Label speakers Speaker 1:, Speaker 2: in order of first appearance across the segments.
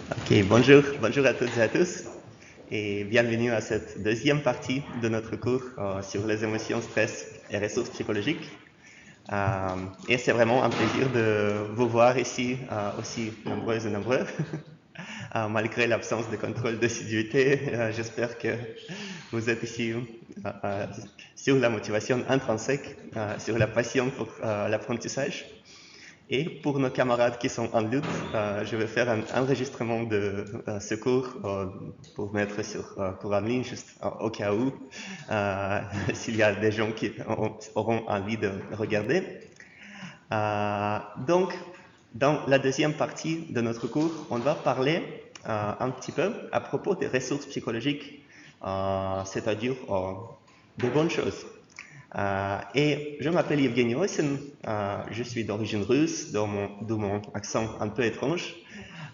Speaker 1: Ok, bonjour à toutes et à tous, et bienvenue à cette deuxième partie de notre cours sur les émotions, stress et ressources psychologiques. Et c'est vraiment un plaisir de vous voir ici aussi nombreuses et nombreux, malgré l'absence de contrôle d'assiduité. J'espère que vous êtes ici sur la motivation intrinsèque, sur la passion pour l'apprentissage. Et pour nos camarades qui sont en lutte, je vais faire un enregistrement de ce cours pour mettre cours en ligne, juste au cas où, s'il y a des gens qui auront envie de regarder. Donc, dans la deuxième partie de notre cours, on va parler un petit peu à propos des ressources psychologiques, c'est-à-dire des bonnes choses. Et je m'appelle Evgeny Osin, je suis d'origine russe, d'où mon accent un peu étrange.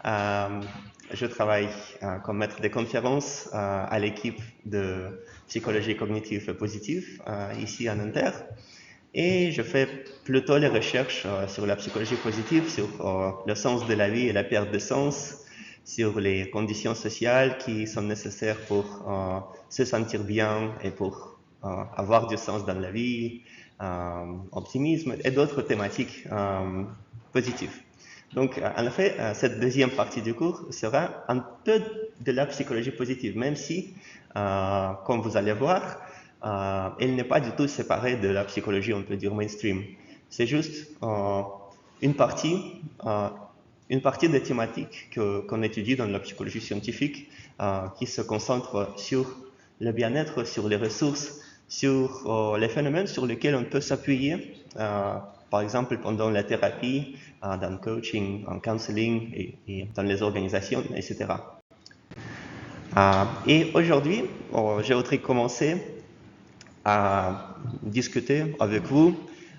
Speaker 1: Je travaille comme maître de conférences à l'équipe de psychologie cognitive et positive ici à Nanterre. Et je fais plutôt les recherches sur la psychologie positive, sur le sens de la vie et la perte de sens, sur les conditions sociales qui sont nécessaires pour se sentir bien et pour avoir du sens dans la vie, optimisme et d'autres thématiques positives. Donc, en effet, cette deuxième partie du cours sera un peu de la psychologie positive, même si, comme vous allez voir, elle n'est pas du tout séparée de la psychologie, on peut dire, mainstream. C'est juste une partie des thématiques qu'on étudie dans la psychologie scientifique qui se concentre sur le bien-être, sur les ressources, sur les phénomènes sur lesquels on peut s'appuyer, par exemple pendant la thérapie, dans le coaching, en counseling et dans les organisations, etc. Et aujourd'hui, je voudrais commencer à discuter avec vous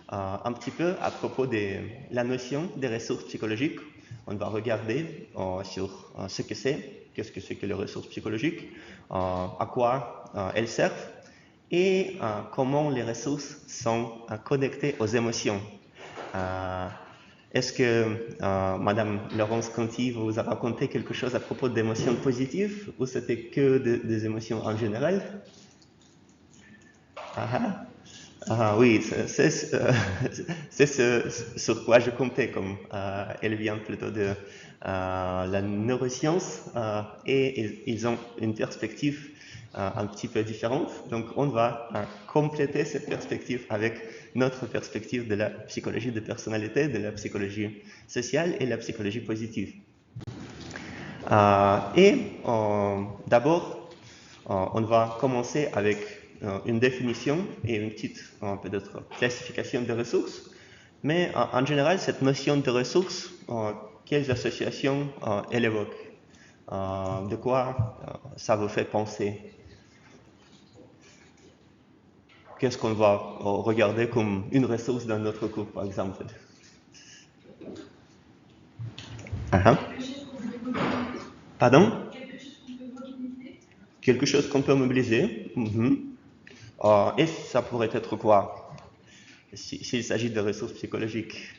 Speaker 1: un petit peu à propos de la notion des ressources psychologiques. On va regarder sur ce que c'est, qu'est-ce que c'est que les ressources psychologiques, à quoi elles servent et comment les ressources sont connectées aux émotions. Est-ce que Madame Laurence Conti vous a raconté quelque chose à propos d'émotions positives ou c'était que des émotions en général? Oui, c'est ce sur quoi je comptais, comme elle vient plutôt de la neuroscience et ils ont une perspective un petit peu différente. Donc on va compléter cette perspective avec notre perspective de la psychologie de personnalité, de la psychologie sociale et la psychologie positive. D'abord, on va commencer avec une définition et une petite peut-être classification des ressources. Mais en général, cette notion de ressources, quelles associations elle évoque? De quoi ça vous fait penser? Qu'est-ce qu'on va regarder comme une ressource dans notre cours, par exemple? Pardon? Quelque chose qu'on peut mobiliser. Et ça pourrait être quoi s'il s'agit de ressources psychologiques?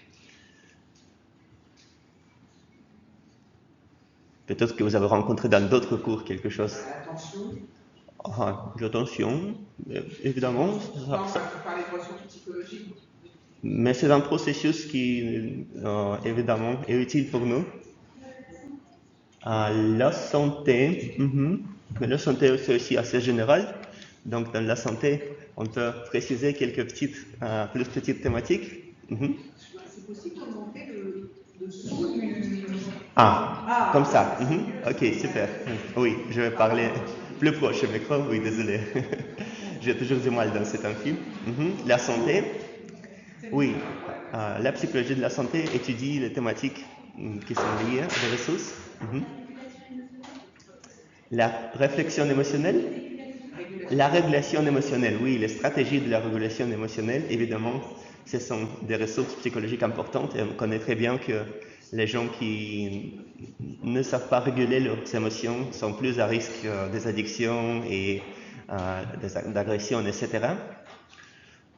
Speaker 1: Peut-être que vous avez rencontré dans d'autres cours quelque chose. L'attention, évidemment.
Speaker 2: Par les ressources psychologiques.
Speaker 1: Mais c'est un processus qui, évidemment, est utile pour nous. La santé, mais la santé c'est aussi assez général. Donc dans la santé, on peut préciser quelques plus petites thématiques.
Speaker 2: C'est possible de monter le son du...
Speaker 1: Comme ça. Ok, super. Oui, je vais parler plus proche du micro. Oui, désolé. J'ai toujours du mal dans cet amphi. La santé. Oui, la psychologie de la santé étudie les thématiques qui sont liées à des ressources. La réflexion émotionnelle. La régulation émotionnelle, oui, les stratégies de la régulation émotionnelle, évidemment, ce sont des ressources psychologiques importantes et on connaît très bien que les gens qui ne savent pas réguler leurs émotions sont plus à risque des addictions et d'agressions, etc.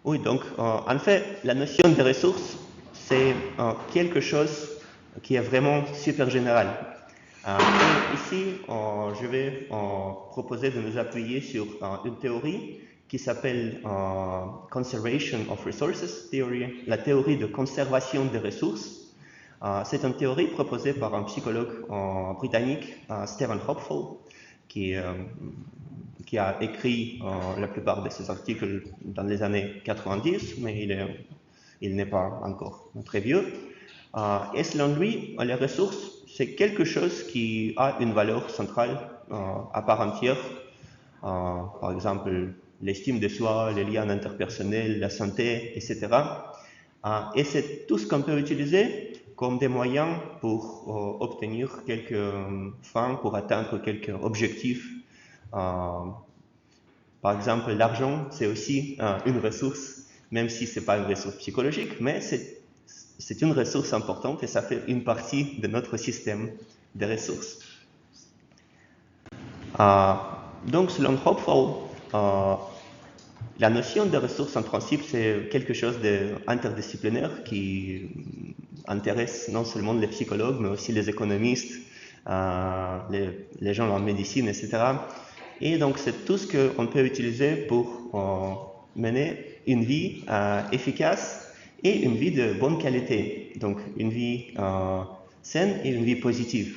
Speaker 1: Oui, donc en fait, la notion de ressources, c'est quelque chose qui est vraiment super général. Et ici, je vais proposer de nous appuyer sur une théorie qui s'appelle Conservation of Resources Theory, la théorie de conservation des ressources. C'est une théorie proposée par un psychologue britannique, Stephen Hopeful, qui a écrit la plupart de ses articles dans les années 90, mais il n'est pas encore très vieux. Et selon lui, les ressources, c'est quelque chose qui a une valeur centrale à part entière. Par exemple, l'estime de soi, les liens interpersonnels, la santé, etc. Et c'est tout ce qu'on peut utiliser comme des moyens pour obtenir quelques fins, pour atteindre quelques objectifs. Par exemple, l'argent, c'est aussi une ressource, même si ce n'est pas une ressource psychologique, mais c'est une ressource importante et ça fait une partie de notre système de ressources. Donc, selon Hopeful, la notion de ressources en principe, c'est quelque chose d'interdisciplinaire qui intéresse non seulement les psychologues, mais aussi les économistes, les gens en médecine, etc. Et donc, c'est tout ce qu'on peut utiliser pour mener une vie efficace et une vie de bonne qualité. Donc, une vie saine et une vie positive.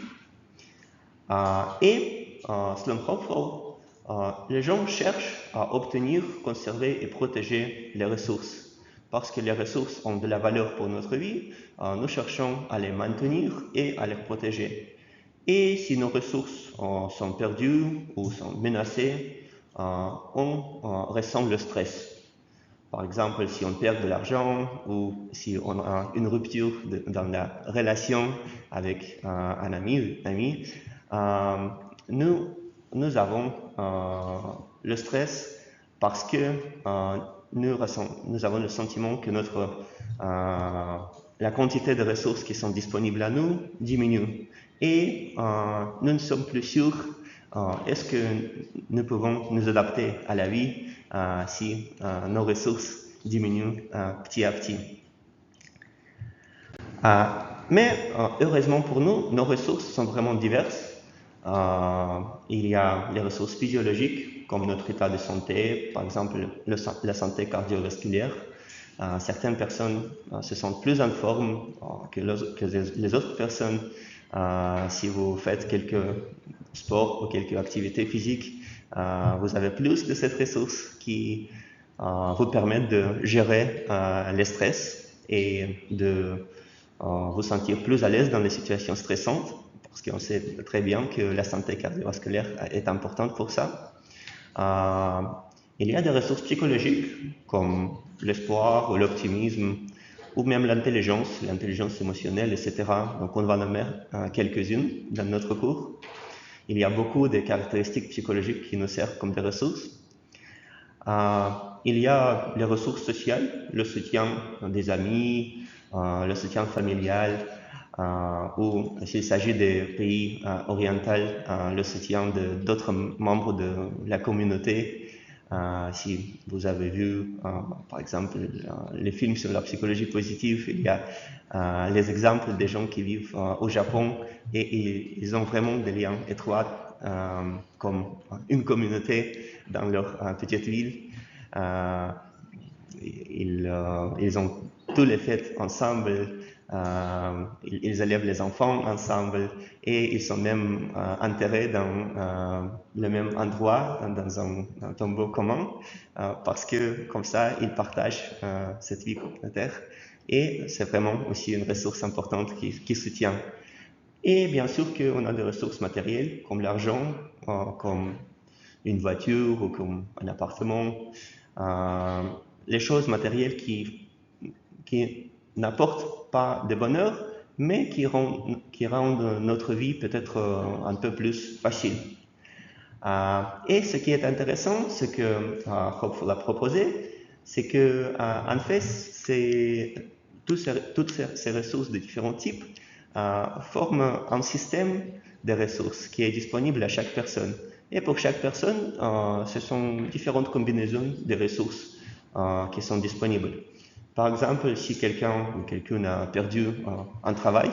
Speaker 1: Selon Hopeful, les gens cherchent à obtenir, conserver et protéger les ressources. Parce que les ressources ont de la valeur pour notre vie, nous cherchons à les maintenir et à les protéger. Et si nos ressources sont perdues ou sont menacées, on ressent le stress. Par exemple, si on perd de l'argent ou si on a une rupture dans la relation avec un ami, nous avons le stress parce que nous avons le sentiment que la quantité de ressources qui sont disponibles à nous diminue. Et nous ne sommes plus sûrs est-ce que nous pouvons nous adapter à la vie si nos ressources diminuent petit à petit. Mais heureusement pour nous, nos ressources sont vraiment diverses. Il y a les ressources physiologiques, comme notre état de santé, par exemple la santé cardiovasculaire. Certaines personnes se sentent plus en forme que les autres personnes. Si vous faites quelques sports ou quelques activités physiques, vous avez plus de cette ressource qui vous permettent de gérer les stress et de vous sentir plus à l'aise dans les situations stressantes, parce qu'on sait très bien que la santé cardiovasculaire est importante pour ça. Il y a des ressources psychologiques comme l'espoir ou l'optimisme, ou même l'intelligence émotionnelle, etc. Donc on va nommer quelques-unes dans notre cours. Il y a beaucoup de caractéristiques psychologiques qui nous servent comme des ressources. Il y a les ressources sociales, le soutien des amis, le soutien familial, ou s'il s'agit des pays orientaux, le soutien d'autres membres de la communauté. Si vous avez vu, par exemple, les films sur la psychologie positive, il y a les exemples des gens qui vivent au Japon et ils ont vraiment des liens étroits comme une communauté dans leur petite ville. Ils ont tous les fêtes ensemble, ils élèvent les enfants ensemble et ils sont même enterrés dans le même endroit, dans un tombeau commun, parce que comme ça, ils partagent cette vie communautaire et c'est vraiment aussi une ressource importante qui soutient. Et bien sûr qu'on a des ressources matérielles comme l'argent, comme une voiture ou comme un appartement. Les choses matérielles qui n'apportent pas de bonheur, mais qui rendent notre vie peut-être un peu plus facile. Et ce qui est intéressant, ce que Hopeful a proposé, c'est que en fait, toutes ces ressources de différents types forment un système de ressources qui est disponible à chaque personne. Et pour chaque personne, ce sont différentes combinaisons de ressources qui sont disponibles. Par exemple, si quelqu'un a perdu un travail,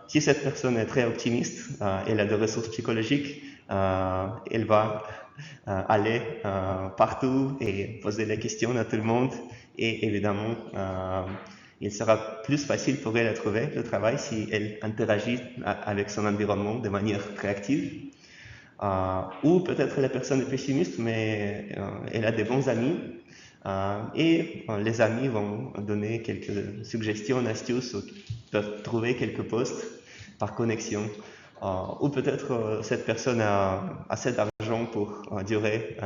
Speaker 1: Si cette personne est très optimiste, elle a des ressources psychologiques, elle va aller partout et poser les questions à tout le monde. Et évidemment, il sera plus facile pour elle de trouver le travail si elle interagit avec son environnement de manière très active. Ou peut-être la personne est pessimiste, mais elle a des bons amis. Et les amis vont donner quelques suggestions, astuces, ou peuvent trouver quelques postes par connexion. Ou peut-être cette personne a assez d'argent pour durer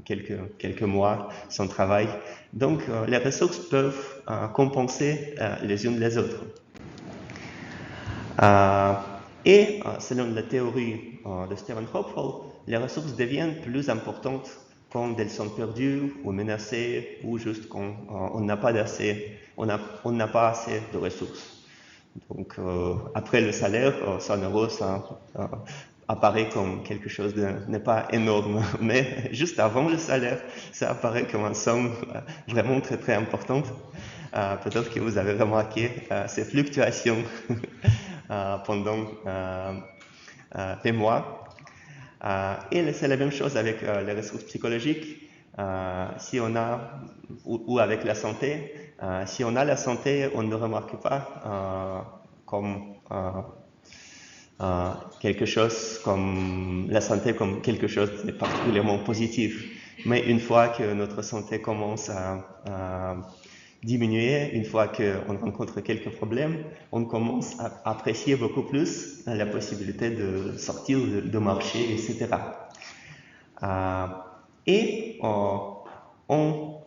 Speaker 1: quelques mois son travail. Donc les ressources peuvent compenser les unes les autres. Et selon la théorie de Stephen Hopeful, les ressources deviennent plus importantes quand elles sont perdues ou menacées, ou juste quand on n'a pas assez de ressources. Donc après le salaire, 100 €, ça apparaît comme quelque chose de n'est pas énorme, mais juste avant le salaire, ça apparaît comme une somme vraiment très très importante. Peut-être que vous avez remarqué ces fluctuations pendant des mois. Et c'est la même chose avec les ressources psychologiques. Si on a, ou avec la santé, si on a la santé, on ne remarque pas comme quelque chose comme la santé comme quelque chose de particulièrement positif. Mais une fois que notre santé commence à diminuer, une fois qu'on rencontre quelques problèmes, on commence à apprécier beaucoup plus la possibilité de sortir, de marcher, etc. Et on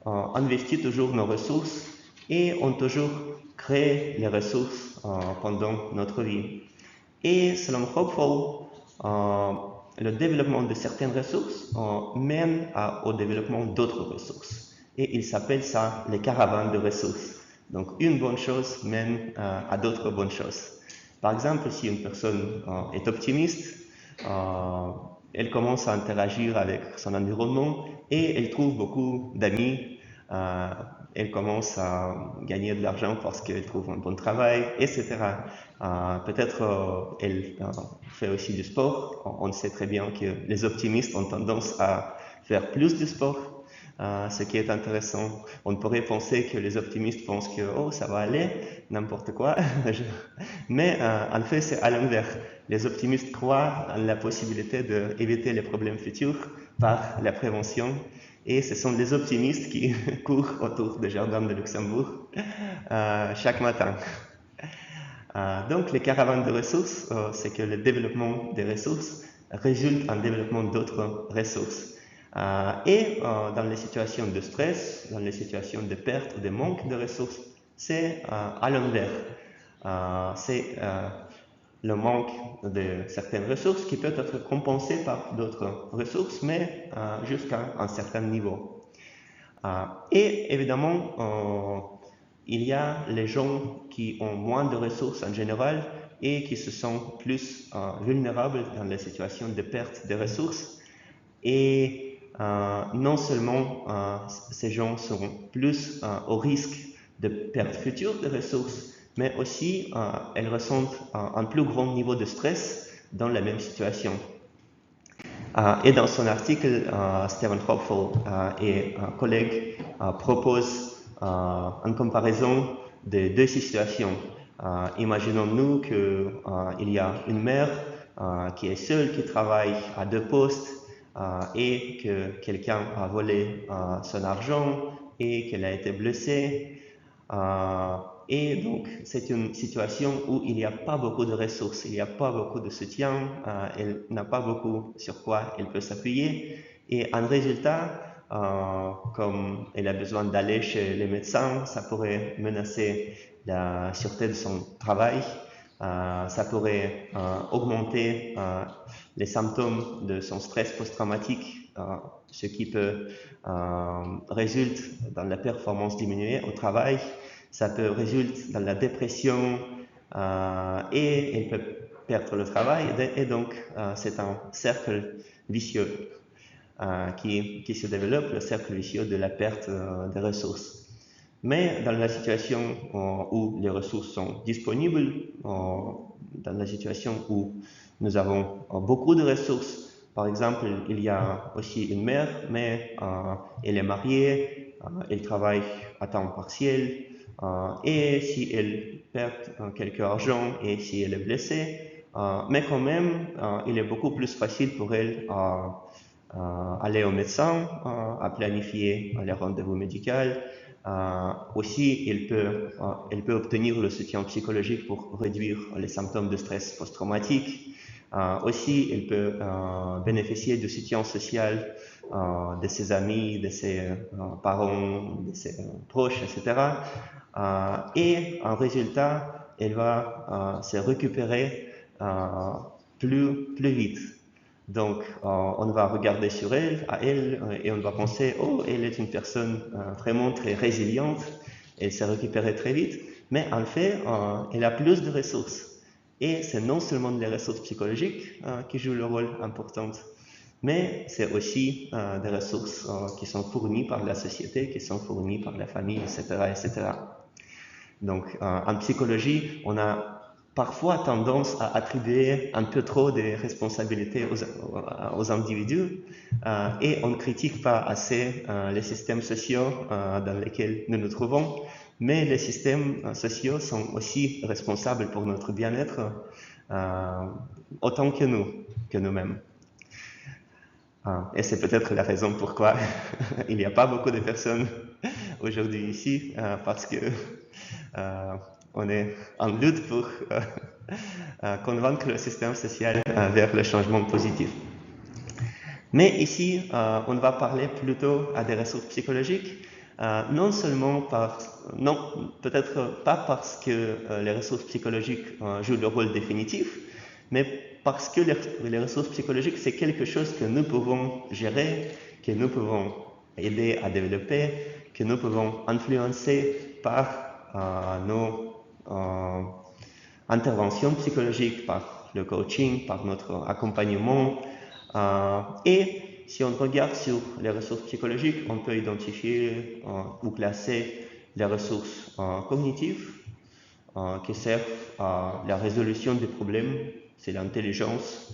Speaker 1: investit toujours nos ressources et on toujours crée les ressources pendant notre vie. Et selon Hopeful, le développement de certaines ressources mène au développement d'autres ressources. Et il s'appelle ça les caravanes de ressources. Donc une bonne chose mène à d'autres bonnes choses. Par exemple, si une personne est optimiste, elle commence à interagir avec son environnement et elle trouve beaucoup d'amis. Elle commence à gagner de l'argent parce qu'elle trouve un bon travail, etc. Peut-être elle fait aussi du sport. On sait très bien que les optimistes ont tendance à faire plus de sport, ce qui est intéressant. On pourrait penser que les optimistes pensent que oh, ça va aller, n'importe quoi. Mais en fait, c'est à l'inverse. Les optimistes croient en la possibilité d'éviter les problèmes futurs par la prévention. Et ce sont les optimistes qui courent autour des jardins de Luxembourg chaque matin. Donc, les caravanes de ressources, c'est que le développement des ressources résulte en développement d'autres ressources. Et dans les situations de stress, dans les situations de perte ou de manque de ressources, c'est à l'envers. C'est le manque de certaines ressources qui peut être compensé par d'autres ressources, mais jusqu'à un certain niveau. Et évidemment, il y a les gens qui ont moins de ressources en général et qui se sentent plus vulnérables dans les situations de perte de ressources. Et non seulement ces gens seront plus au risque de perte future de ressources, mais aussi elles ressentent un plus grand niveau de stress dans la même situation. Et dans son article, Stephen Hopeful et un collègue proposent une comparaison de deux situations. Imaginons-nous qu'il y a une mère qui est seule, qui travaille à 2 postes et que quelqu'un a volé son argent et qu'elle a été blessée. Et donc, c'est une situation où il n'y a pas beaucoup de ressources, il n'y a pas beaucoup de soutien, elle n'a pas beaucoup sur quoi elle peut s'appuyer. Et en résultat, comme elle a besoin d'aller chez les médecins, ça pourrait menacer la sûreté de son travail, ça pourrait augmenter les symptômes de son stress post-traumatique, ce qui peut résulter dans la performance diminuée au travail. Ça peut résulter dans la dépression et elle peut perdre le travail. Et donc, c'est un cercle vicieux qui se développe, le cercle vicieux de la perte des ressources. Mais dans la situation où les ressources sont disponibles, dans la situation où nous avons beaucoup de ressources, par exemple, il y a aussi une mère, mais elle est mariée, elle travaille à temps partiel, et si elle perd quelque argent et si elle est blessée, mais quand même, il est beaucoup plus facile pour elle aller au médecin, à planifier les rendez-vous médicaux. Aussi, elle peut obtenir le soutien psychologique pour réduire les symptômes de stress post-traumatique. Aussi, elle peut bénéficier du soutien social de ses amis, de ses parents, de ses proches, etc. Et en résultat, elle va se récupérer plus vite. Donc, on va regarder sur elle, et on va penser, oh, elle est une personne vraiment très résiliente, elle s'est récupérée très vite, mais en fait, elle a plus de ressources. Et c'est non seulement les ressources psychologiques qui jouent le rôle important, mais c'est aussi des ressources qui sont fournies par la société, qui sont fournies par la famille, etc., etc. Donc, en psychologie, on a parfois tendance à attribuer un peu trop de responsabilités aux individus et on ne critique pas assez les systèmes sociaux dans lesquels nous nous trouvons, mais les systèmes sociaux sont aussi responsables pour notre bien-être autant que nous-mêmes. Et c'est peut-être la raison pourquoi il n'y a pas beaucoup de personnes aujourd'hui ici, parce que on est en lutte pour convaincre le système social vers le changement positif. Mais ici, on va parler plutôt à des ressources psychologiques, non seulement peut-être pas parce que les ressources psychologiques jouent le rôle définitif, mais parce que les ressources psychologiques, c'est quelque chose que nous pouvons gérer, que nous pouvons aider à développer, que nous pouvons influencer par nos interventions psychologiques, par le coaching, par notre accompagnement. Et si on regarde sur les ressources psychologiques, on peut identifier ou classer les ressources cognitives qui servent à la résolution des problèmes. C'est l'intelligence,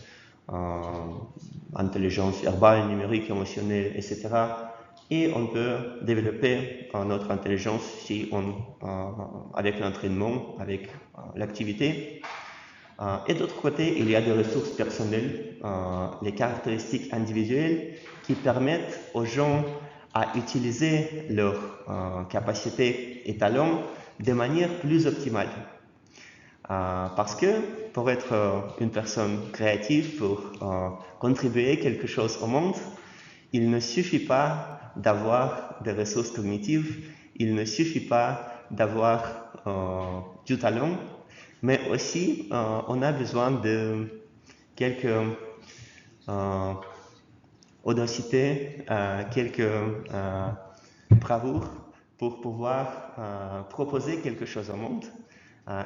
Speaker 1: intelligence verbale, numérique, émotionnelle, etc. Et on peut développer notre intelligence avec l'entraînement, avec l'activité. Et d'autre côté, il y a des ressources personnelles, les caractéristiques individuelles qui permettent aux gens à utiliser leurs capacités et talents de manière plus optimale. Parce que pour être une personne créative, pour contribuer quelque chose au monde, il ne suffit pas d'avoir des ressources cognitives, il ne suffit pas d'avoir du talent, mais aussi on a besoin de quelques audacité, quelques bravoure pour pouvoir proposer quelque chose au monde.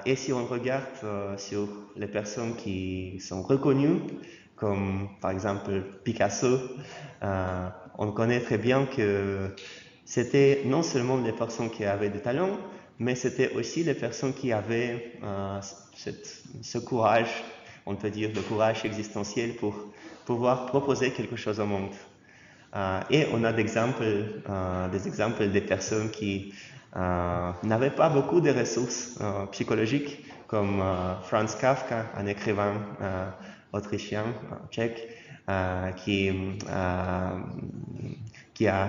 Speaker 1: Et si on regarde sur les personnes qui sont reconnues, comme par exemple Picasso, on connaît très bien que c'était non seulement les personnes qui avaient du talent, mais c'était aussi les personnes qui avaient ce courage, on peut dire le courage existentiel pour pouvoir proposer quelque chose au monde. Et on a des exemples de personnes qui n'avaient pas beaucoup de ressources psychologiques, comme Franz Kafka, un écrivain autrichien, tchèque, qui a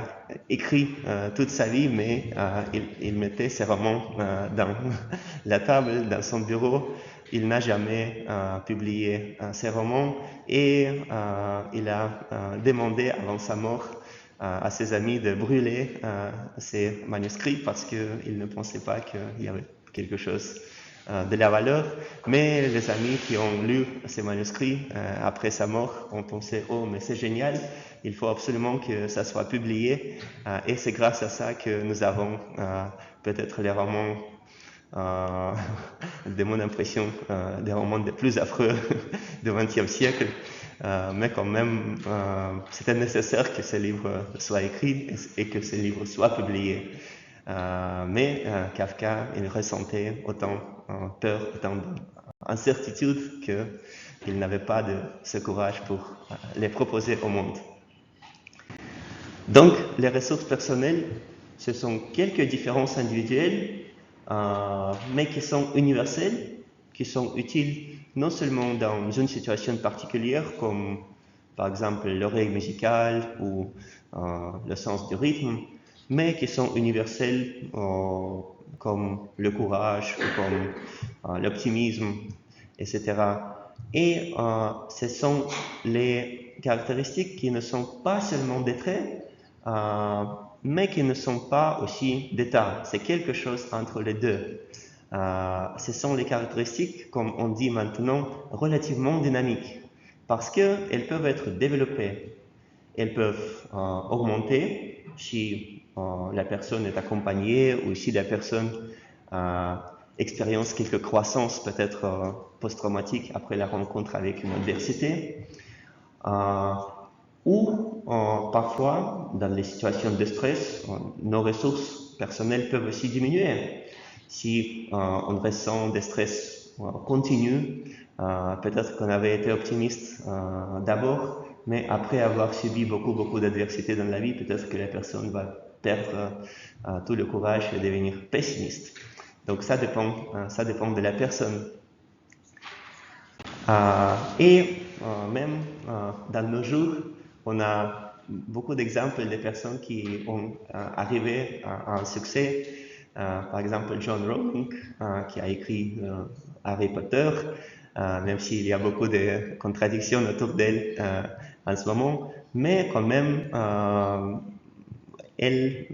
Speaker 1: écrit toute sa vie, mais il mettait ses romans dans la table, dans son bureau. Il n'a jamais publié ses romans et il a demandé avant sa mort à ses amis de brûler ses manuscrits parce qu'il ne pensait pas qu'il y avait quelque chose de la valeur. Mais les amis qui ont lu ces manuscrits après sa mort ont pensé « Oh, mais c'est génial, il faut absolument que ça soit publié. » Et c'est grâce à ça que nous avons peut-être les romans de mon impression, des romans les plus affreux du XXe siècle. Mais quand même, c'était nécessaire que ces livres soient écrits et que ces livres soient publiés. Mais Kafka, il ressentait autant peur, autant d'incertitude qu'il n'avait pas ce courage pour les proposer au monde. Donc, les ressources personnelles, ce sont quelques différences individuelles, mais qui sont universelles, qui sont utiles non seulement dans une situation particulière, comme par exemple l'oreille musicale ou le sens du rythme, mais qui sont universelles comme le courage ou comme l'optimisme, etc. Et ce sont les caractéristiques qui ne sont pas seulement des traits, mais qui ne sont pas aussi d'état. C'est quelque chose entre les deux. Ce sont les caractéristiques, comme on dit maintenant, relativement dynamiques, parce qu'elles peuvent être développées, elles peuvent augmenter si la personne est accompagnée ou si la personne expérience quelques croissances peut-être post-traumatiques après la rencontre avec une adversité. Ou parfois, dans les situations de stress, nos ressources personnelles peuvent aussi diminuer. Si on ressent des stress continus, peut-être qu'on avait été optimiste d'abord, mais après avoir subi beaucoup d'adversité dans la vie, peut-être que la personne va perdre tout le courage et devenir pessimiste. Donc ça dépend de la personne. Et même dans nos jours, on a beaucoup d'exemples de personnes qui ont arrivé à un succès. Par exemple, John Rowling, qui a écrit Harry Potter, même s'il y a beaucoup de contradictions autour d'elle en ce moment, mais quand même, elle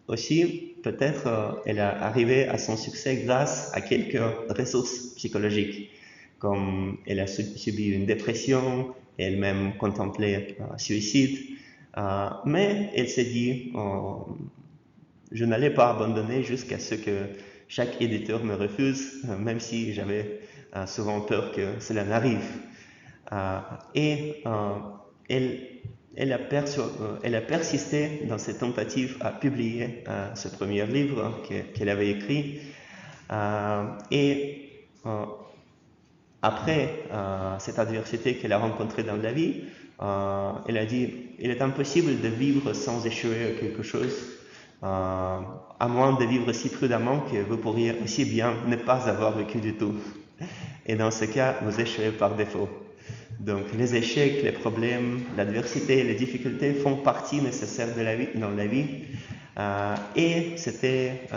Speaker 1: aussi, peut-être, elle a arrivé à son succès grâce à quelques ressources psychologiques, comme elle a subi une dépression, elle-même contemplé suicide, mais elle s'est dit, je n'allais pas abandonner jusqu'à ce que chaque éditeur me refuse, même si j'avais souvent peur que cela n'arrive. Et elle a persisté dans ses tentatives à publier ce premier livre qu'elle avait écrit. Et après cette adversité qu'elle a rencontrée dans la vie, elle a dit, il est impossible de vivre sans échouer à quelque chose, à moins de vivre si prudemment que vous pourriez aussi bien ne pas avoir vécu du tout. Et dans ce cas, vous échouez par défaut. Donc les échecs, les problèmes, l'adversité, les difficultés font partie nécessaire de la vie, dans la vie. Et c'était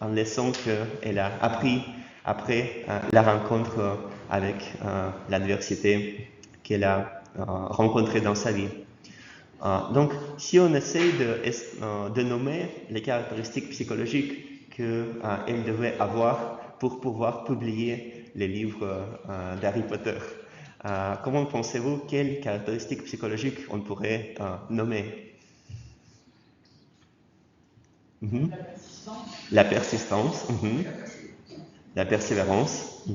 Speaker 1: une leçon qu'elle a appris après la rencontre avec l'adversité qu'elle a rencontrée dans sa vie. Donc, si on essaie de nommer les caractéristiques psychologiques qu'elle devait avoir pour pouvoir publier les livres d'Harry Potter, comment pensez-vous, quelles caractéristiques psychologiques on pourrait nommer? La persistance, la persévérance,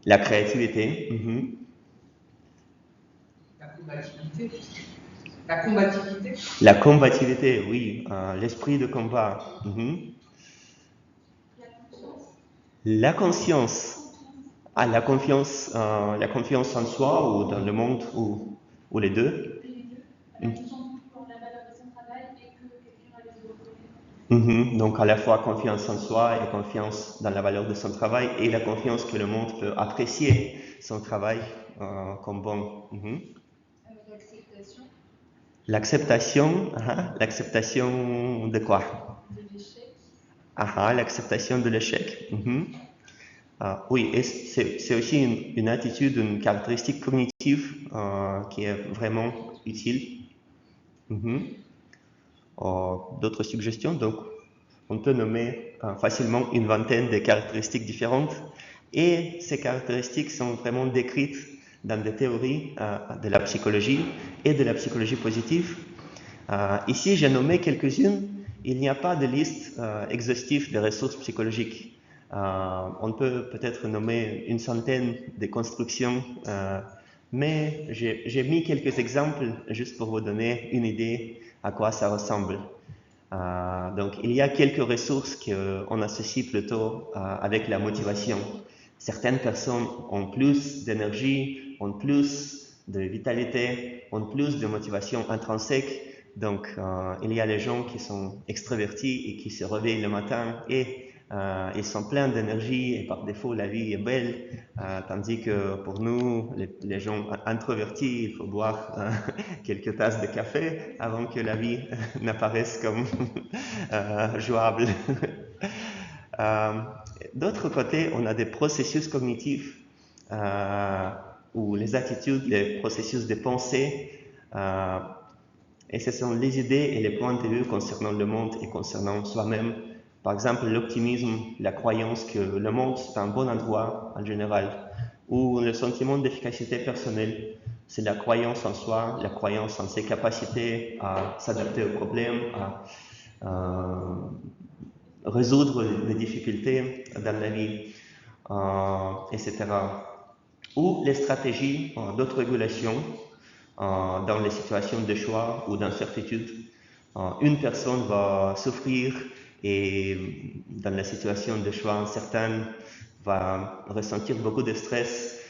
Speaker 1: la créativité,
Speaker 2: La combativité.
Speaker 1: La combativité, oui, l'esprit de combat. La conscience. La confiance en soi ou dans le monde ou les deux.
Speaker 3: La conscience pour la valeur de son travail et que quelqu'un va le reconnaître.
Speaker 1: Donc à la fois confiance en soi et confiance dans la valeur de son travail et la confiance que le monde peut apprécier son travail comme bon.
Speaker 3: L'acceptation.
Speaker 1: L'acceptation de quoi?
Speaker 3: De l'échec.
Speaker 1: L'acceptation de l'échec. Oui, et c'est aussi une attitude, une caractéristique cognitive qui est vraiment utile. D'autres suggestions? Donc, on peut nommer facilement une vingtaine de caractéristiques différentes et ces caractéristiques sont vraiment décrites dans des théories de la psychologie et de la psychologie positive. Ici, j'ai nommé quelques-unes. Il n'y a pas de liste exhaustive des ressources psychologiques. On peut peut-être nommer une centaine de constructions mais j'ai mis quelques exemples juste pour vous donner une idée à quoi ça ressemble. Donc, il y a quelques ressources qu'on associe plutôt avec la motivation. Certaines personnes ont plus d'énergie, ont plus de vitalité, ont plus de motivation intrinsèque. Donc, il y a les gens qui sont extravertis et qui se réveillent le matin et ils sont pleins d'énergie et par défaut, la vie est belle. Tandis que pour nous, les gens introvertis, il faut boire quelques tasses de café avant que la vie n'apparaisse comme jouable. D'autre côté, on a des processus cognitifs ou les attitudes, les processus de pensée, et ce sont les idées et les points de vue concernant le monde et concernant soi-même. Par exemple, l'optimisme, la croyance que le monde est un bon endroit en général, ou le sentiment d'efficacité personnelle, c'est la croyance en soi, la croyance en ses capacités à s'adapter aux problèmes, à résoudre les difficultés dans la vie, etc. Ou les stratégies d'autorégulation dans les situations de choix ou d'incertitude. Une personne va souffrir et dans la situation de choix incertaine va ressentir beaucoup de stress.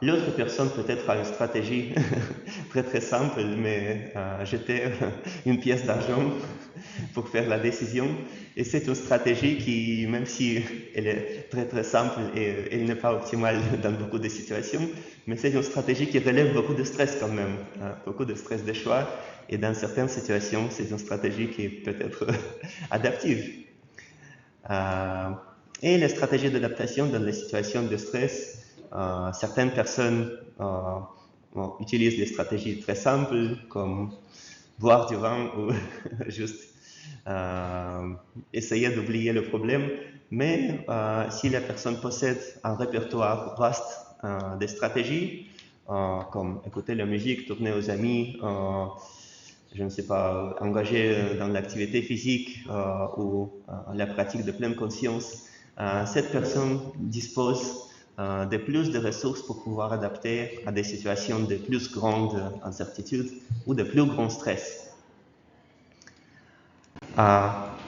Speaker 1: L'autre personne peut-être a une stratégie très simple, mais jeter une pièce d'argent pour faire la décision. Et c'est une stratégie qui, même si elle est très simple et elle n'est pas optimale dans beaucoup de situations, mais c'est une stratégie qui relève beaucoup de stress quand même, beaucoup de stress de choix. Et dans certaines situations, c'est une stratégie qui peut être adaptive. Et les stratégies d'adaptation dans les situations de stress, certaines personnes utilisent des stratégies très simples comme boire du vin ou juste essayer d'oublier le problème. Mais si la personne possède un répertoire vaste de stratégies, comme écouter la musique, tourner aux amis, je ne sais pas, engager dans l'activité physique ou la pratique de pleine conscience, cette personne dispose de plus de ressources pour pouvoir adapter à des situations de plus grande incertitude ou de plus grand stress.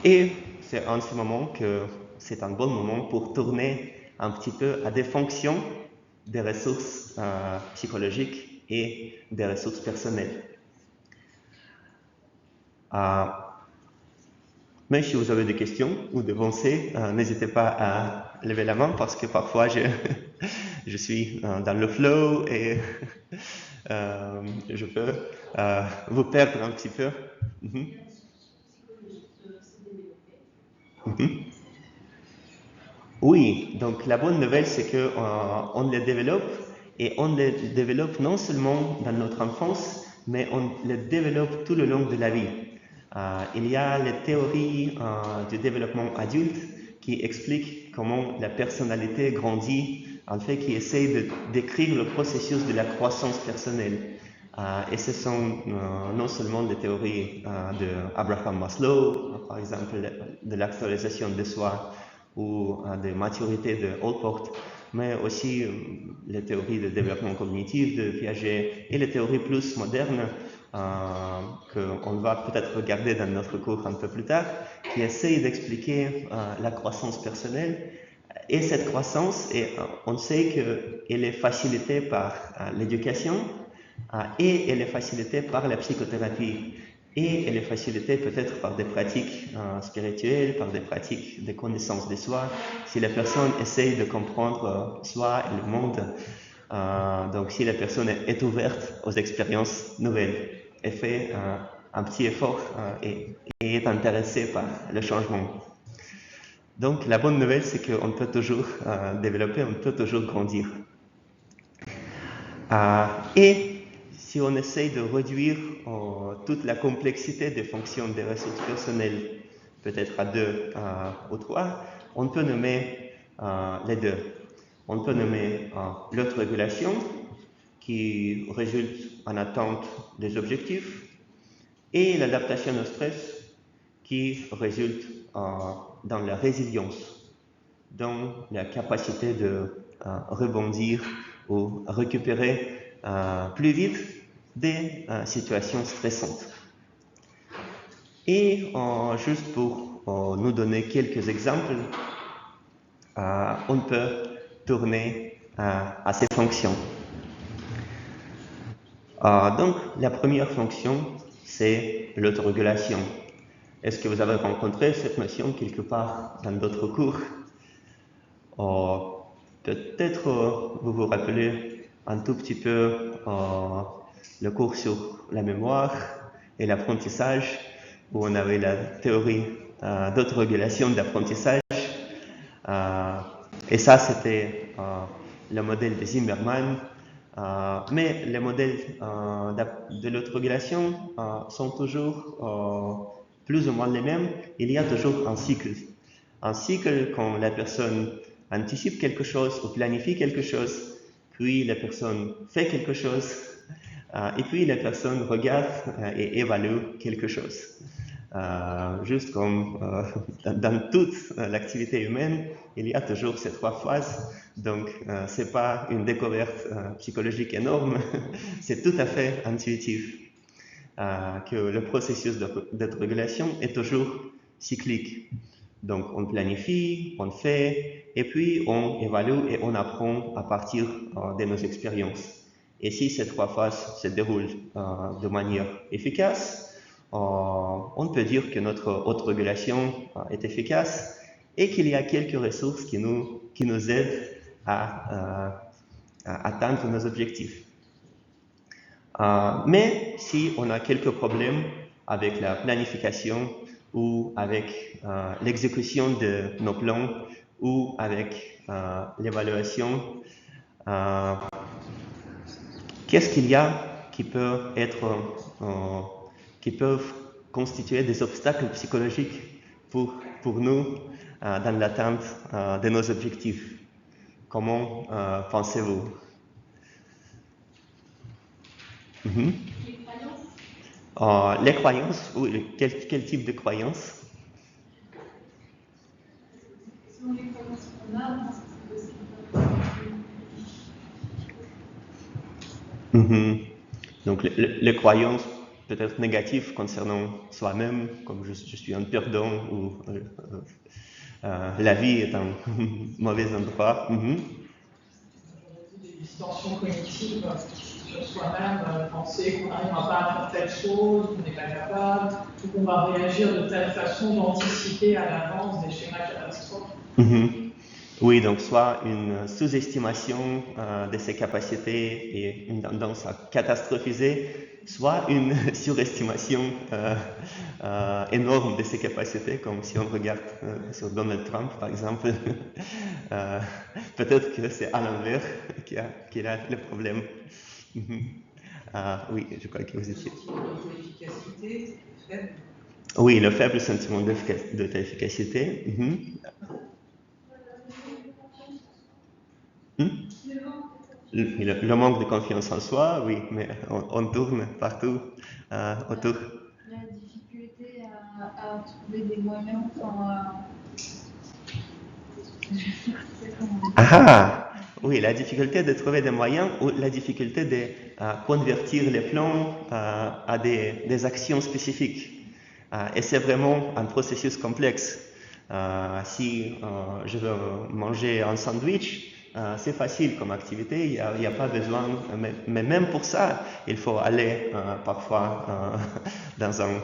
Speaker 1: Et c'est en ce moment que c'est un bon moment pour tourner un petit peu à des fonctions des ressources psychologiques et des ressources personnelles. Mais si vous avez des questions ou des pensées, n'hésitez pas à lever la main parce que parfois je suis dans le flow et je peux vous perdre un petit peu. Oui, donc la bonne nouvelle, c'est qu'on les développe et on les développe non seulement dans notre enfance, mais on les développe tout le long de la vie. Il y a les théories du développement adulte qui expliquent comment la personnalité grandit, en fait, qui essayent de décrire le processus de la croissance personnelle. Et ce sont non seulement des théories de Abraham Maslow, par exemple, de l'actualisation de soi, ou de maturité de Allport, mais aussi les théories de développement cognitif de Piaget et les théories plus modernes qu'on va peut-être regarder dans notre cours un peu plus tard, qui essayent d'expliquer la croissance personnelle. Et cette croissance, on sait qu'elle est facilitée par l'éducation et elle est facilitée par la psychothérapie. Et elle est facilitée peut-être par des pratiques spirituelles, par des pratiques de connaissance de soi, si la personne essaye de comprendre soi et le monde. Donc si la personne est ouverte aux expériences nouvelles et fait un petit effort et est intéressée par le changement. Donc la bonne nouvelle, c'est qu'on peut toujours développer, on peut toujours grandir. Et si on essaye de réduire toute la complexité des fonctions des ressources personnelles, peut-être à 2 ou 3, on peut nommer les deux. On peut nommer l'autorégulation, qui résulte en attente des objectifs, et l'adaptation au stress, qui résulte dans la résilience, dans la capacité de rebondir ou récupérer plus vite des situations stressantes. Et juste pour nous donner quelques exemples, on peut tourner à ces fonctions. Donc, la première fonction, c'est l'autorégulation. Est-ce que vous avez rencontré cette notion quelque part dans d'autres cours? Peut-être vous vous rappelez un tout petit peu le cours sur la mémoire et l'apprentissage, où on avait la théorie d'autorégulation d'apprentissage. Et ça, c'était le modèle de Zimmermann. Mais les modèles de l'autorégulation sont toujours plus ou moins les mêmes. Il y a toujours un cycle. Un cycle quand la personne anticipe quelque chose ou planifie quelque chose, puis la personne fait quelque chose, et puis la personne regarde et évalue quelque chose. Juste comme dans toute l'activité humaine, il y a toujours ces trois phases. Donc, ce n'est pas une découverte psychologique énorme, c'est tout à fait intuitif que le processus d'autorégulation est toujours cyclique. Donc, on planifie, on fait, et puis on évalue et on apprend à partir de nos expériences. Et si ces trois phases se déroulent de manière efficace, on peut dire que notre autorégulation est efficace et qu'il y a quelques ressources qui nous aident à atteindre nos objectifs. Mais si on a quelques problèmes avec la planification ou avec l'exécution de nos plans ou avec l'évaluation, qu'est-ce qu'il y a qui peut qui peuvent constituer des obstacles psychologiques pour nous dans l'atteinte de nos objectifs? Comment pensez-vous? Les croyances, oui, quel type de croyances?
Speaker 3: Selon les croyances qu'on a, on pense que c'est possible.
Speaker 1: Donc, les croyances peut-être négatives concernant soi-même, comme je suis un perdant ou la vie est un mauvais endroit.
Speaker 2: Des distorsions cognitives sur soi-même, penser qu'on n'arrivera pas à faire telle chose, qu'on n'est pas capable, ou qu'on va réagir de telle façon d'anticiper à l'avance des schémas catastrophes.
Speaker 1: Oui, donc soit une sous-estimation de ses capacités et une tendance à catastrophiser, soit une surestimation énorme de ses capacités, comme si on regarde sur Donald Trump, par exemple. Peut-être que c'est à l'envers qu'il a le problème. Oui, je crois que vous étiez.
Speaker 2: L'efficacité faible.
Speaker 1: Oui, le faible sentiment d'efficacité. Le manque de confiance en soi, oui, mais on tourne partout autour.
Speaker 3: La difficulté à trouver des moyens,
Speaker 1: Oui, la difficulté de trouver des moyens ou la difficulté de convertir les plans à des actions spécifiques. Et c'est vraiment un processus complexe. Si je veux manger un sandwich, c'est facile comme activité, il n'y a pas besoin, mais même pour ça, il faut aller parfois dans un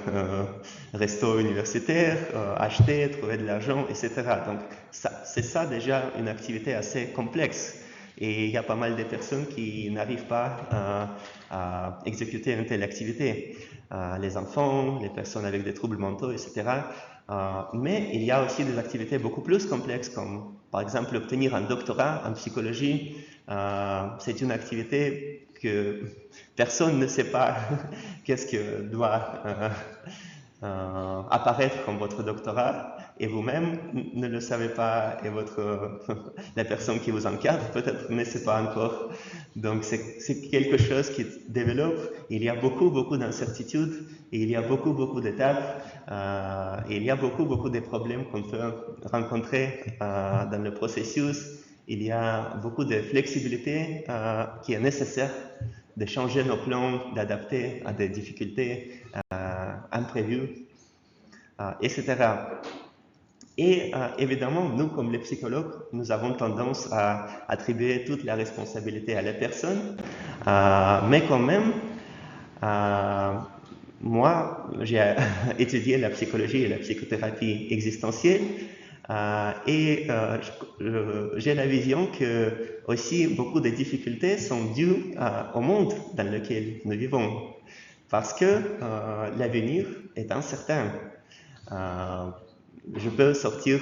Speaker 1: resto universitaire, acheter, trouver de l'argent, etc. Donc c'est ça déjà une activité assez complexe. Et il y a pas mal de personnes qui n'arrivent pas à exécuter une telle activité. Les enfants, les personnes avec des troubles mentaux, etc. Mais il y a aussi des activités beaucoup plus complexes, comme par exemple obtenir un doctorat en psychologie. C'est une activité que personne ne sait pas qu'est-ce que doit apparaître comme votre doctorat, et vous-même ne le savez pas, et la personne qui vous encadre peut-être ne sait pas encore. Donc c'est quelque chose qui développe. Il y a beaucoup d'incertitudes, et il y a beaucoup d'étapes, et il y a beaucoup de problèmes qu'on peut rencontrer dans le processus. Il y a beaucoup de flexibilité qui est nécessaire de changer nos plans, d'adapter à des difficultés imprévues, etc. Et évidemment, nous, comme les psychologues, nous avons tendance à attribuer toute la responsabilité à la personne, mais quand même, moi, j'ai étudié la psychologie et la psychothérapie existentielle, et j'ai la vision que aussi beaucoup de difficultés sont dues au monde dans lequel nous vivons, parce que l'avenir est incertain. Je peux sortir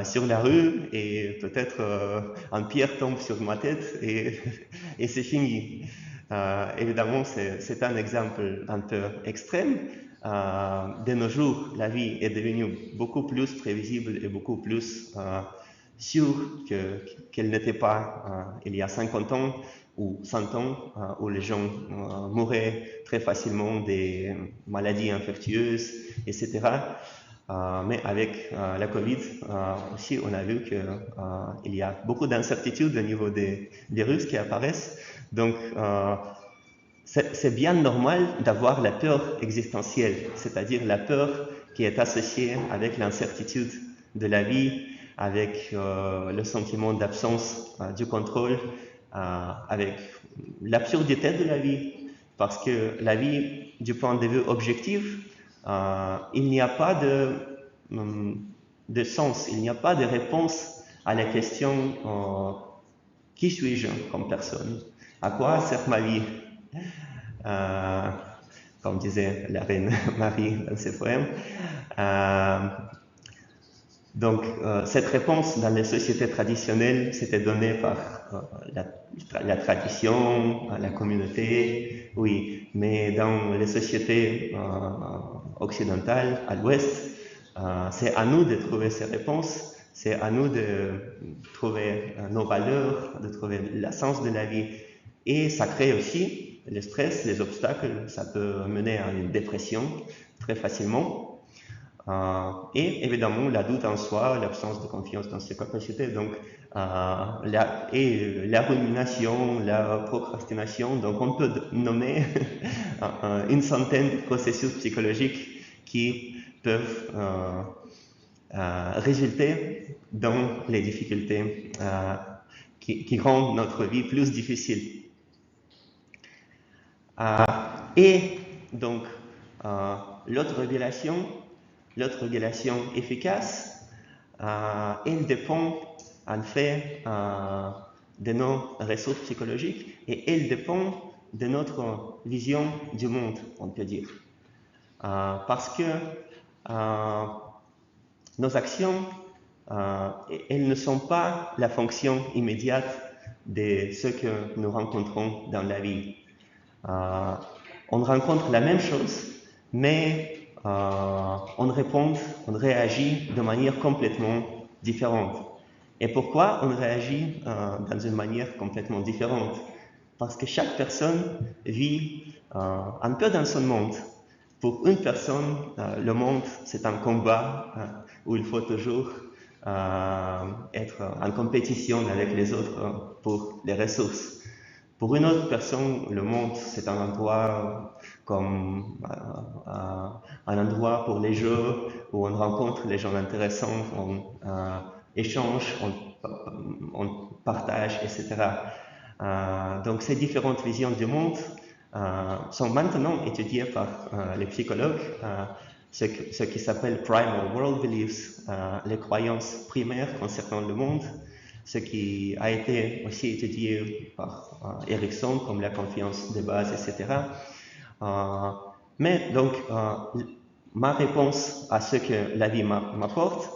Speaker 1: sur la rue et peut-être une pierre tombe sur ma tête et c'est fini. Évidemment, c'est un exemple un peu extrême. De nos jours, la vie est devenue beaucoup plus prévisible et beaucoup plus sûre qu'elle n'était pas il y a 50 ans ou 100 ans, où les gens mouraient très facilement des maladies infectieuses, etc. Mais avec la Covid aussi, on a vu qu'il y a beaucoup d'incertitudes au niveau des virus qui apparaissent. Donc, c'est bien normal d'avoir la peur existentielle, c'est-à-dire la peur qui est associée avec l'incertitude de la vie, avec le sentiment d'absence du contrôle, avec l'absurdité de la vie, parce que la vie, du point de vue objectif, il n'y a pas de sens, il n'y a pas de réponse à la question qui suis-je comme personne? À quoi sert ma vie? Comme disait la reine Marie dans ses poèmes. Donc, cette réponse dans les sociétés traditionnelles, c'était donné par la tradition, la communauté, oui, mais dans les sociétés occidentales, à l'ouest, c'est à nous de trouver ces réponses, c'est à nous de trouver nos valeurs, de trouver le sens de la vie. Et ça crée aussi le stress, les obstacles, ça peut mener à une dépression très facilement. Et évidemment, la doute en soi, l'absence de confiance dans ses capacités, donc la rumination, la procrastination. Donc, on peut nommer une centaine de processus psychologiques qui peuvent résulter dans les difficultés qui rendent notre vie plus difficile. Et donc, l'autre régulation efficace, elle dépend en fait de nos ressources psychologiques et elle dépend de notre vision du monde, on peut dire. Parce que nos actions, elles ne sont pas la fonction immédiate de ce que nous rencontrons dans la vie. On rencontre la même chose, mais on réagit de manière complètement différente. Et pourquoi on réagit dans une manière complètement différente? Parce que chaque personne vit un peu dans son monde. Pour une personne, le monde, c'est un combat où il faut toujours être en compétition avec les autres pour les ressources. Pour une autre personne, le monde, c'est un endroit comme un endroit pour les jeux, où on rencontre les gens intéressants, on échange, on partage, etc. Donc ces différentes visions du monde sont maintenant étudiées par les psychologues, ce qui s'appelle Primal World Beliefs, les croyances primaires concernant le monde, ce qui a été aussi étudié par Erikson comme la confiance de base, etc. Mais donc, ma réponse à ce que la vie m'apporte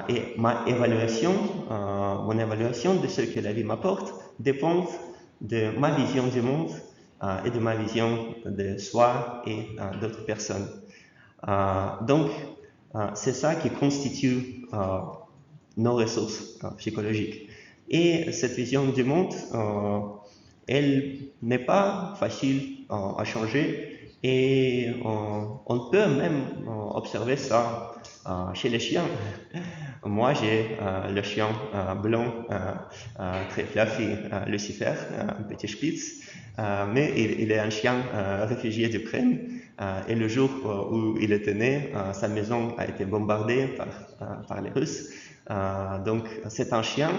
Speaker 1: et mon évaluation de ce que la vie m'apporte dépend de ma vision du monde et de ma vision de soi et d'autres personnes. Donc, c'est ça qui constitue nos ressources psychologiques. Et cette vision du monde, elle n'est pas facile à changer et on peut même observer ça chez les chiens. Moi, j'ai le chien blanc, très fluffy, Lucifer, un petit Spitz, mais il est un chien réfugié d'Ukraine. Et le jour où il était né, sa maison a été bombardée par les Russes. Donc, c'est un chien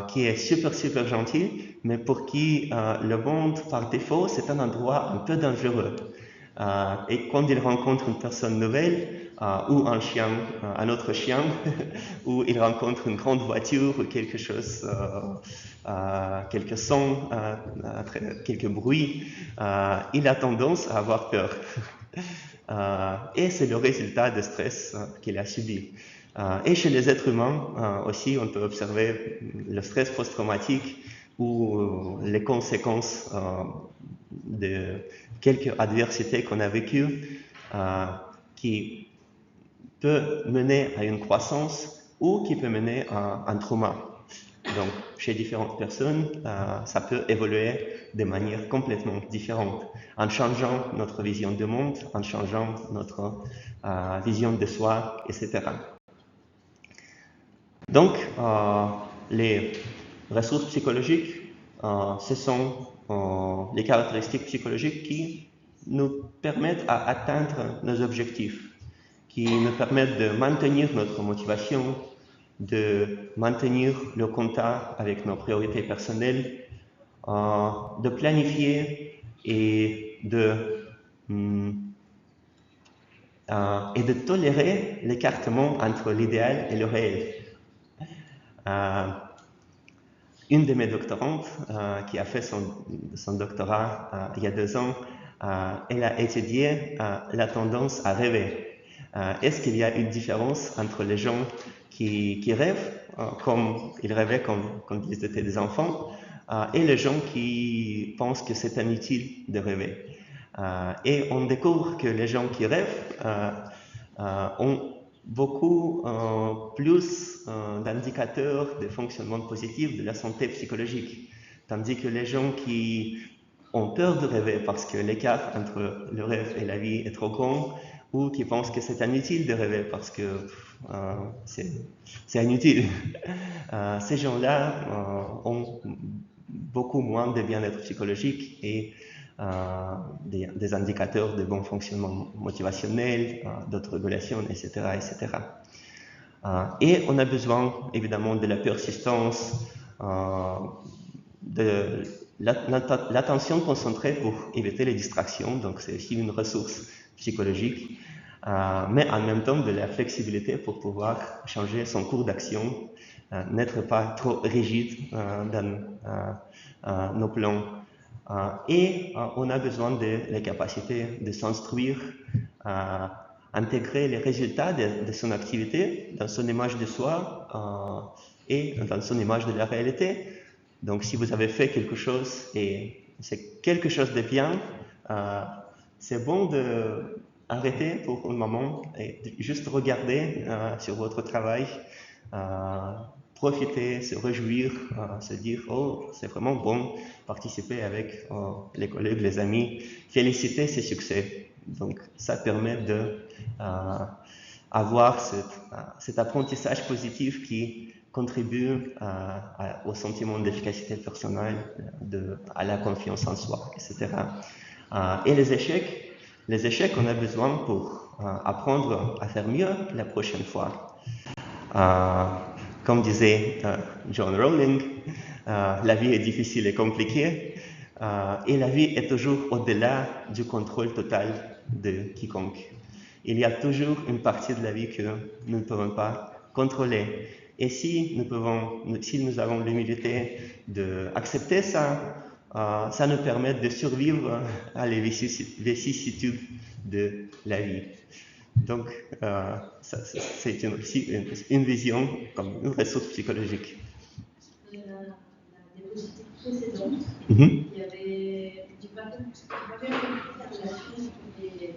Speaker 1: qui est super gentil, mais pour qui le monde, par défaut, c'est un endroit un peu dangereux. Et quand il rencontre une personne nouvelle, ou un autre chien, ou il rencontre une grande voiture ou quelque chose, quelques sons, quelques bruits, il a tendance à avoir peur. Et c'est le résultat de stress qu'il a subi. Et chez les êtres humains aussi, on peut observer le stress post-traumatique ou les conséquences de quelques adversités qu'on a vécues qui peut mener à une croissance ou qui peut mener à un trauma. Donc, chez différentes personnes, ça peut évoluer de manière complètement différente, en changeant notre vision du monde, en changeant notre vision de soi, etc. Donc, les ressources psychologiques, ce sont les caractéristiques psychologiques qui nous permettent d'atteindre nos objectifs, qui nous permettent de maintenir notre motivation, de maintenir le contact avec nos priorités personnelles, de planifier et de tolérer l'écartement entre l'idéal et le réel. Une de mes doctorantes qui a fait son doctorat il y a 2 ans, elle a étudié la tendance à rêver. Est-ce qu'il y a une différence entre les gens qui rêvent comme ils rêvaient quand ils étaient des enfants et les gens qui pensent que c'est inutile de rêver? Et on découvre que les gens qui rêvent ont beaucoup plus d'indicateurs de fonctionnement positif de la santé psychologique, tandis que les gens qui ont peur de rêver parce que l'écart entre le rêve et la vie est trop grand, ou qui pensent que c'est inutile de rêver parce que c'est inutile, ces gens-là ont beaucoup moins de bien-être psychologique et des indicateurs de bon fonctionnement motivationnel, d'autorégulation, etc. etc. Et on a besoin évidemment de la persistance, de l'attention concentrée pour éviter les distractions, donc c'est aussi une ressource psychologique, mais en même temps de la flexibilité pour pouvoir changer son cours d'action, n'être pas trop rigide dans nos plans. Et on a besoin de la capacité de s'instruire, intégrer les résultats de son activité dans son image de soi et dans son image de la réalité. Donc si vous avez fait quelque chose et c'est quelque chose de bien, c'est bon d'arrêter pour un moment et de juste regarder sur votre travail, profiter, se réjouir, se dire « Oh, c'est vraiment bon, participer avec les collègues, les amis, féliciter ses succès ». Donc ça permet d'avoir cet apprentissage positif qui contribue au sentiment d'efficacité personnelle, à la confiance en soi, etc. Et les échecs, on a besoin pour apprendre à faire mieux la prochaine fois. Comme disait John Rowling, la vie est difficile et compliquée, et la vie est toujours au-delà du contrôle total de quiconque. Il y a toujours une partie de la vie que nous ne pouvons pas contrôler. Et si nous avons l'humilité d'accepter ça, ça nous permet de survivre à les vicissitudes de la vie. Donc, c'est aussi une vision comme une ressource psychologique.
Speaker 3: Dans la diapositive précédente,
Speaker 1: il
Speaker 3: y avait pas bien compris la relation entre les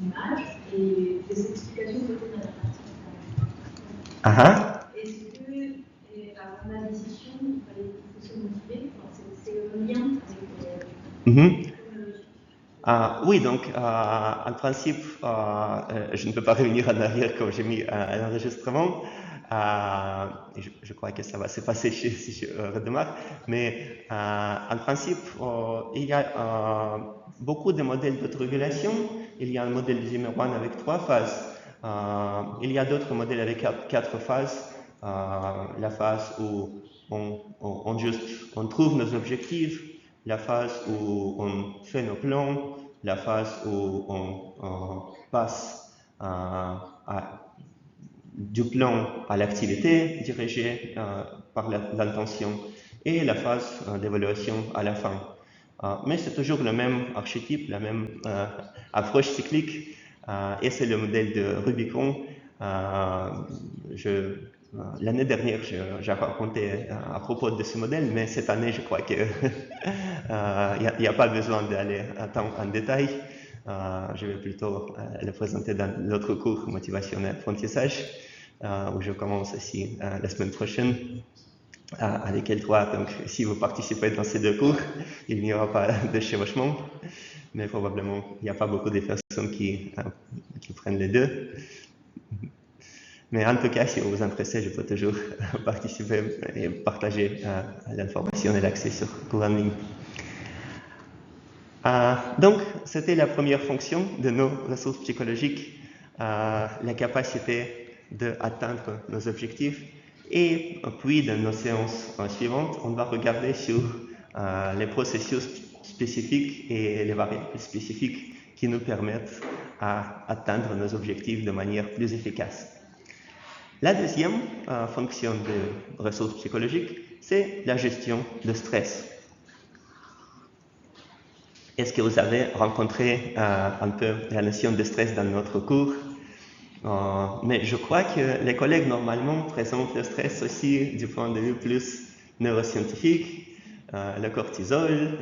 Speaker 3: images et les explications que vous avez partie. Est-ce que, avant la décision, il faut se motiver, c'est le lien avec les technologies?
Speaker 1: Oui, donc en principe, je ne peux pas revenir en arrière comme j'ai mis l'enregistrement. Je crois que ça va se passer si je redémarre. Mais en principe, il y a beaucoup de modèles d'autorégulation. Il y a un modèle de Zimmermann avec 3 phases. Il y a d'autres modèles avec 4 phases. La phase où on trouve nos objectifs, la phase où on fait nos plans, la phase où on passe du plan à l'activité dirigée par l'intention et la phase d'évaluation à la fin. Mais c'est toujours le même archétype, la même approche cyclique et c'est le modèle de Rubicon. L'année dernière, j'ai raconté à propos de ce modèle, mais cette année, je crois qu'il n'y a pas besoin d'aller tant en détail. Je vais plutôt le présenter dans l'autre cours, Motivation et apprentissage, où je commence aussi la semaine prochaine avec L3. Donc, si vous participez dans ces 2 cours, il n'y aura pas de chevauchement, mais probablement, il n'y a pas beaucoup de personnes qui prennent les 2. Mais en tout cas, si vous vous intéressez, je peux toujours participer et partager l'information et l'accès sur cours en ligne. Donc, c'était la première fonction de nos ressources psychologiques, la capacité d'atteindre nos objectifs. Et puis, dans nos séances suivantes, on va regarder sur les processus spécifiques et les variables spécifiques qui nous permettent d'atteindre nos objectifs de manière plus efficace. La deuxième fonction de ressources psychologiques, c'est la gestion de stress. Est-ce que vous avez rencontré un peu la notion de stress dans notre cours? Mais je crois que les collègues normalement présentent le stress aussi du point de vue plus neuroscientifique, le cortisol,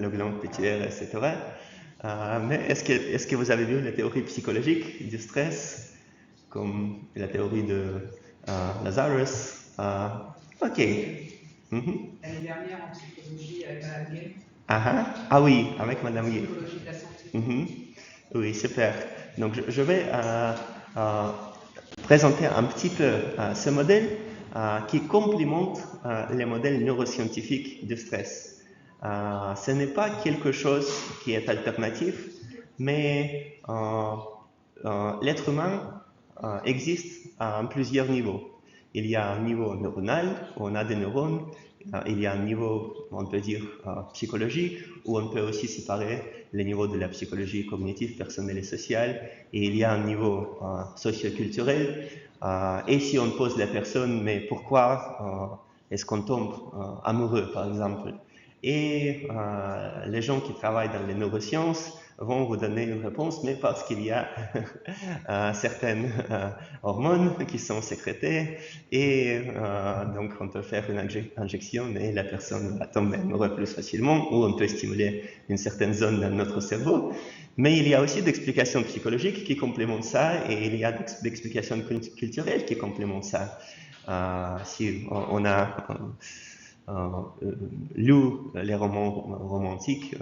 Speaker 1: le gland pituitaire, etc. Mais est-ce que vous avez vu la théorie psychologique du stress, comme la théorie de Lazarus? Ok.
Speaker 2: L'année dernière en psychologie avec Madame Gay.
Speaker 1: Ah oui, avec Madame Gay.
Speaker 2: Psychologie de la santé.
Speaker 1: Oui, super. Donc je vais présenter un petit peu ce modèle qui complémente les modèles neuroscientifiques du stress. Ce n'est pas quelque chose qui est alternatif, mais l'être humain existe à plusieurs niveaux. Il y a un niveau neuronal, où on a des neurones. Il y a un niveau, on peut dire, psychologique, où on peut aussi séparer les niveaux de la psychologie cognitive, personnelle et sociale. Et il y a un niveau socio-culturel. Et si on pose la personne, mais pourquoi est-ce qu'on tombe amoureux, par exemple? Et les gens qui travaillent dans les neurosciences vont vous donner une réponse, mais parce qu'il y a certaines hormones qui sont sécrétées et donc on peut faire une injection et la personne va tomber amoureuse plus facilement, ou on peut stimuler une certaine zone dans notre cerveau. Mais il y a aussi des explications psychologiques qui complémentent ça et il y a des explications culturelles qui complémentent ça. Si on a lu les romans romantiques,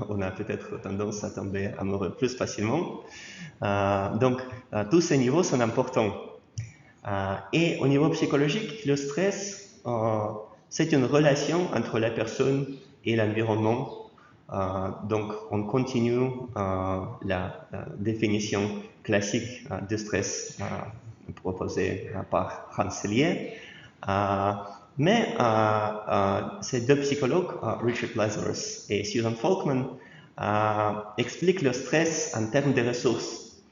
Speaker 1: on a peut-être tendance à tomber amoureux plus facilement. Donc, tous ces niveaux sont importants. Et au niveau psychologique, le stress, c'est une relation entre la personne et l'environnement. Donc, on continue la définition classique de stress proposée par Hans Selye. Mais ces 2 psychologues, Richard Lazarus et Susan Folkman, expliquent le stress en termes de ressources.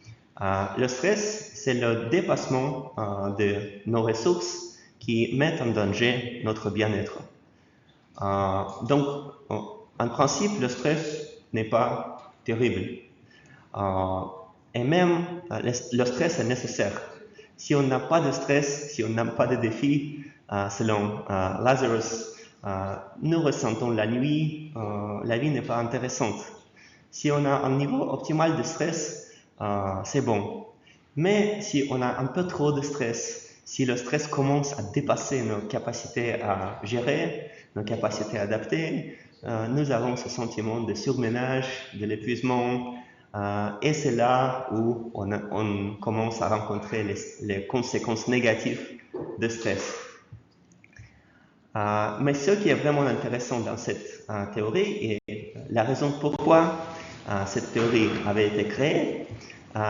Speaker 1: Le stress, c'est le dépassement de nos ressources qui mettent en danger notre bien-être. Donc, en principe, le stress n'est pas terrible. Et même, le stress est nécessaire. Si on n'a pas de stress, si on n'a pas de défis, selon Lazarus, nous ressentons la nuit, la vie n'est pas intéressante. Si on a un niveau optimal de stress, c'est bon. Mais si on a un peu trop de stress, si le stress commence à dépasser nos capacités à gérer, nos capacités à adapter, nous avons ce sentiment de surménage, de l'épuisement, et c'est là où on commence à rencontrer les conséquences négatives de stress. Mais ce qui est vraiment intéressant dans cette théorie, et la raison pourquoi cette théorie avait été créée,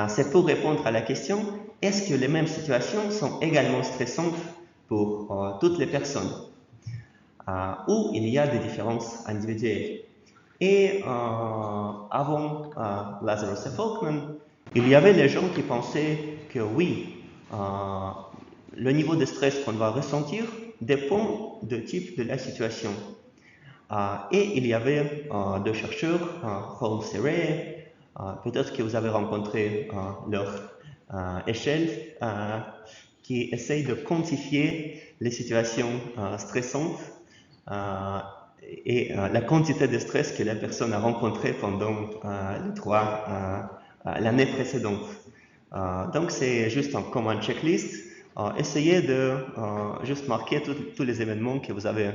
Speaker 1: c'est pour répondre à la question, est-ce que les mêmes situations sont également stressantes pour toutes les personnes, où il y a des différences individuelles. Et avant Lazarus et Folkman, il y avait les gens qui pensaient que oui, le niveau de stress qu'on va ressentir dépend du type de la situation. Et il y avait deux chercheurs, Holmes et Ray, peut-être que vous avez rencontré leur échelle, qui essayent de quantifier les situations stressantes et la quantité de stress que la personne a rencontré pendant l'année précédente. Donc c'est juste comme un checklist. Essayez de juste marquer tous les événements que vous avez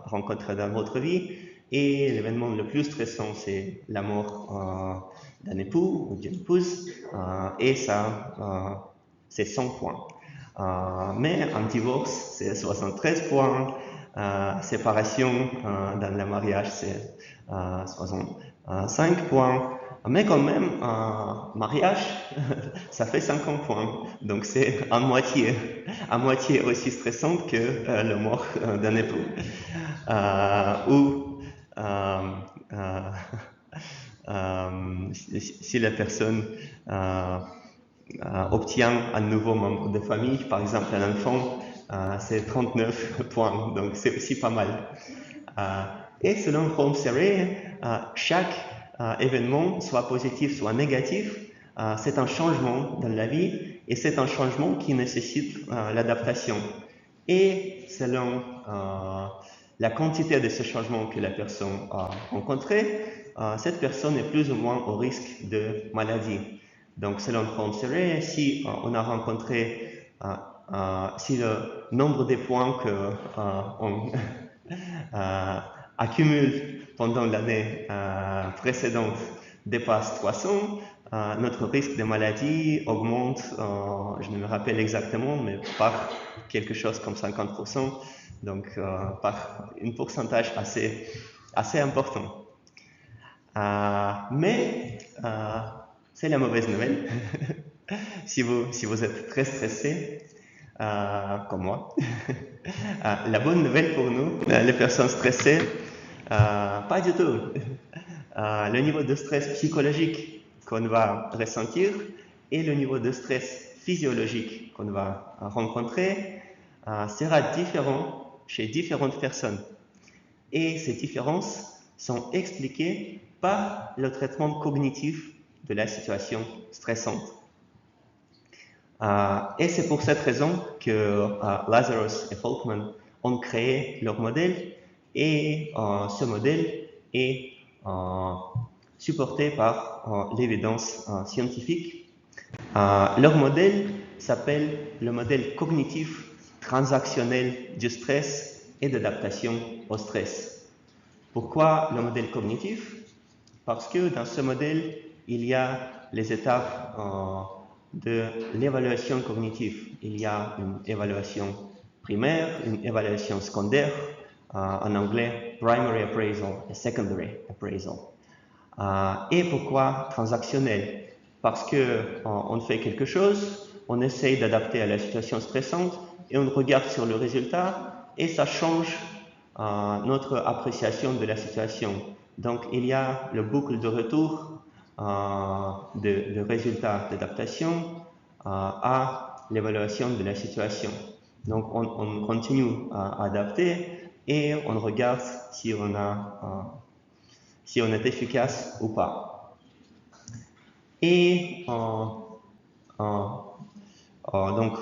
Speaker 1: rencontrés dans votre vie. Et l'événement le plus stressant, c'est la mort d'un époux ou d'une épouse. Et ça, c'est 100 points. Mais un divorce, c'est 73 points. Séparation dans le mariage, c'est 65 points. Mais quand même, mariage, ça fait 50 points. Donc c'est à moitié aussi stressant que le mort d'un époux. Si la personne obtient un nouveau membre de famille, par exemple un enfant, c'est 39 points, donc c'est aussi pas mal. Et selon Holmes et Ray, chaque événement, soit positif, soit négatif, c'est un changement dans la vie et c'est un changement qui nécessite l'adaptation. Et selon la quantité de ce changement que la personne a rencontré, cette personne est plus ou moins au risque de maladie. Donc selon Holmes et Ray, si on a rencontré, si le nombre de points qu'on accumule pendant l'année précédente dépasse 300, notre risque de maladie augmente, je ne me rappelle exactement, mais par quelque chose comme 50%, donc par un pourcentage assez important. Mais c'est la mauvaise nouvelle. si vous êtes très stressé, comme moi, la bonne nouvelle pour nous, les personnes stressées, pas du tout. Le niveau de stress psychologique qu'on va ressentir et le niveau de stress physiologique qu'on va rencontrer sera différent chez différentes personnes. Et ces différences sont expliquées par le traitement cognitif de la situation stressante. Et c'est pour cette raison que Lazarus et Folkman ont créé leur modèle et ce modèle est supporté par l'évidence scientifique. Leur modèle s'appelle le modèle cognitif transactionnel du stress et d'adaptation au stress. Pourquoi le modèle cognitif? Parce que dans ce modèle, il y a les étapes de l'évaluation cognitive. Il y a une évaluation primaire, une évaluation secondaire, en anglais primary appraisal et secondary appraisal. Et pourquoi transactionnel? Parce que on fait quelque chose, on essaye d'adapter à la situation stressante et on regarde sur le résultat et ça change notre appréciation de la situation. Donc il y a le boucle de retour de résultats d'adaptation à l'évaluation de la situation. Donc on continue à adapter et on regarde si on est efficace ou pas. Et donc,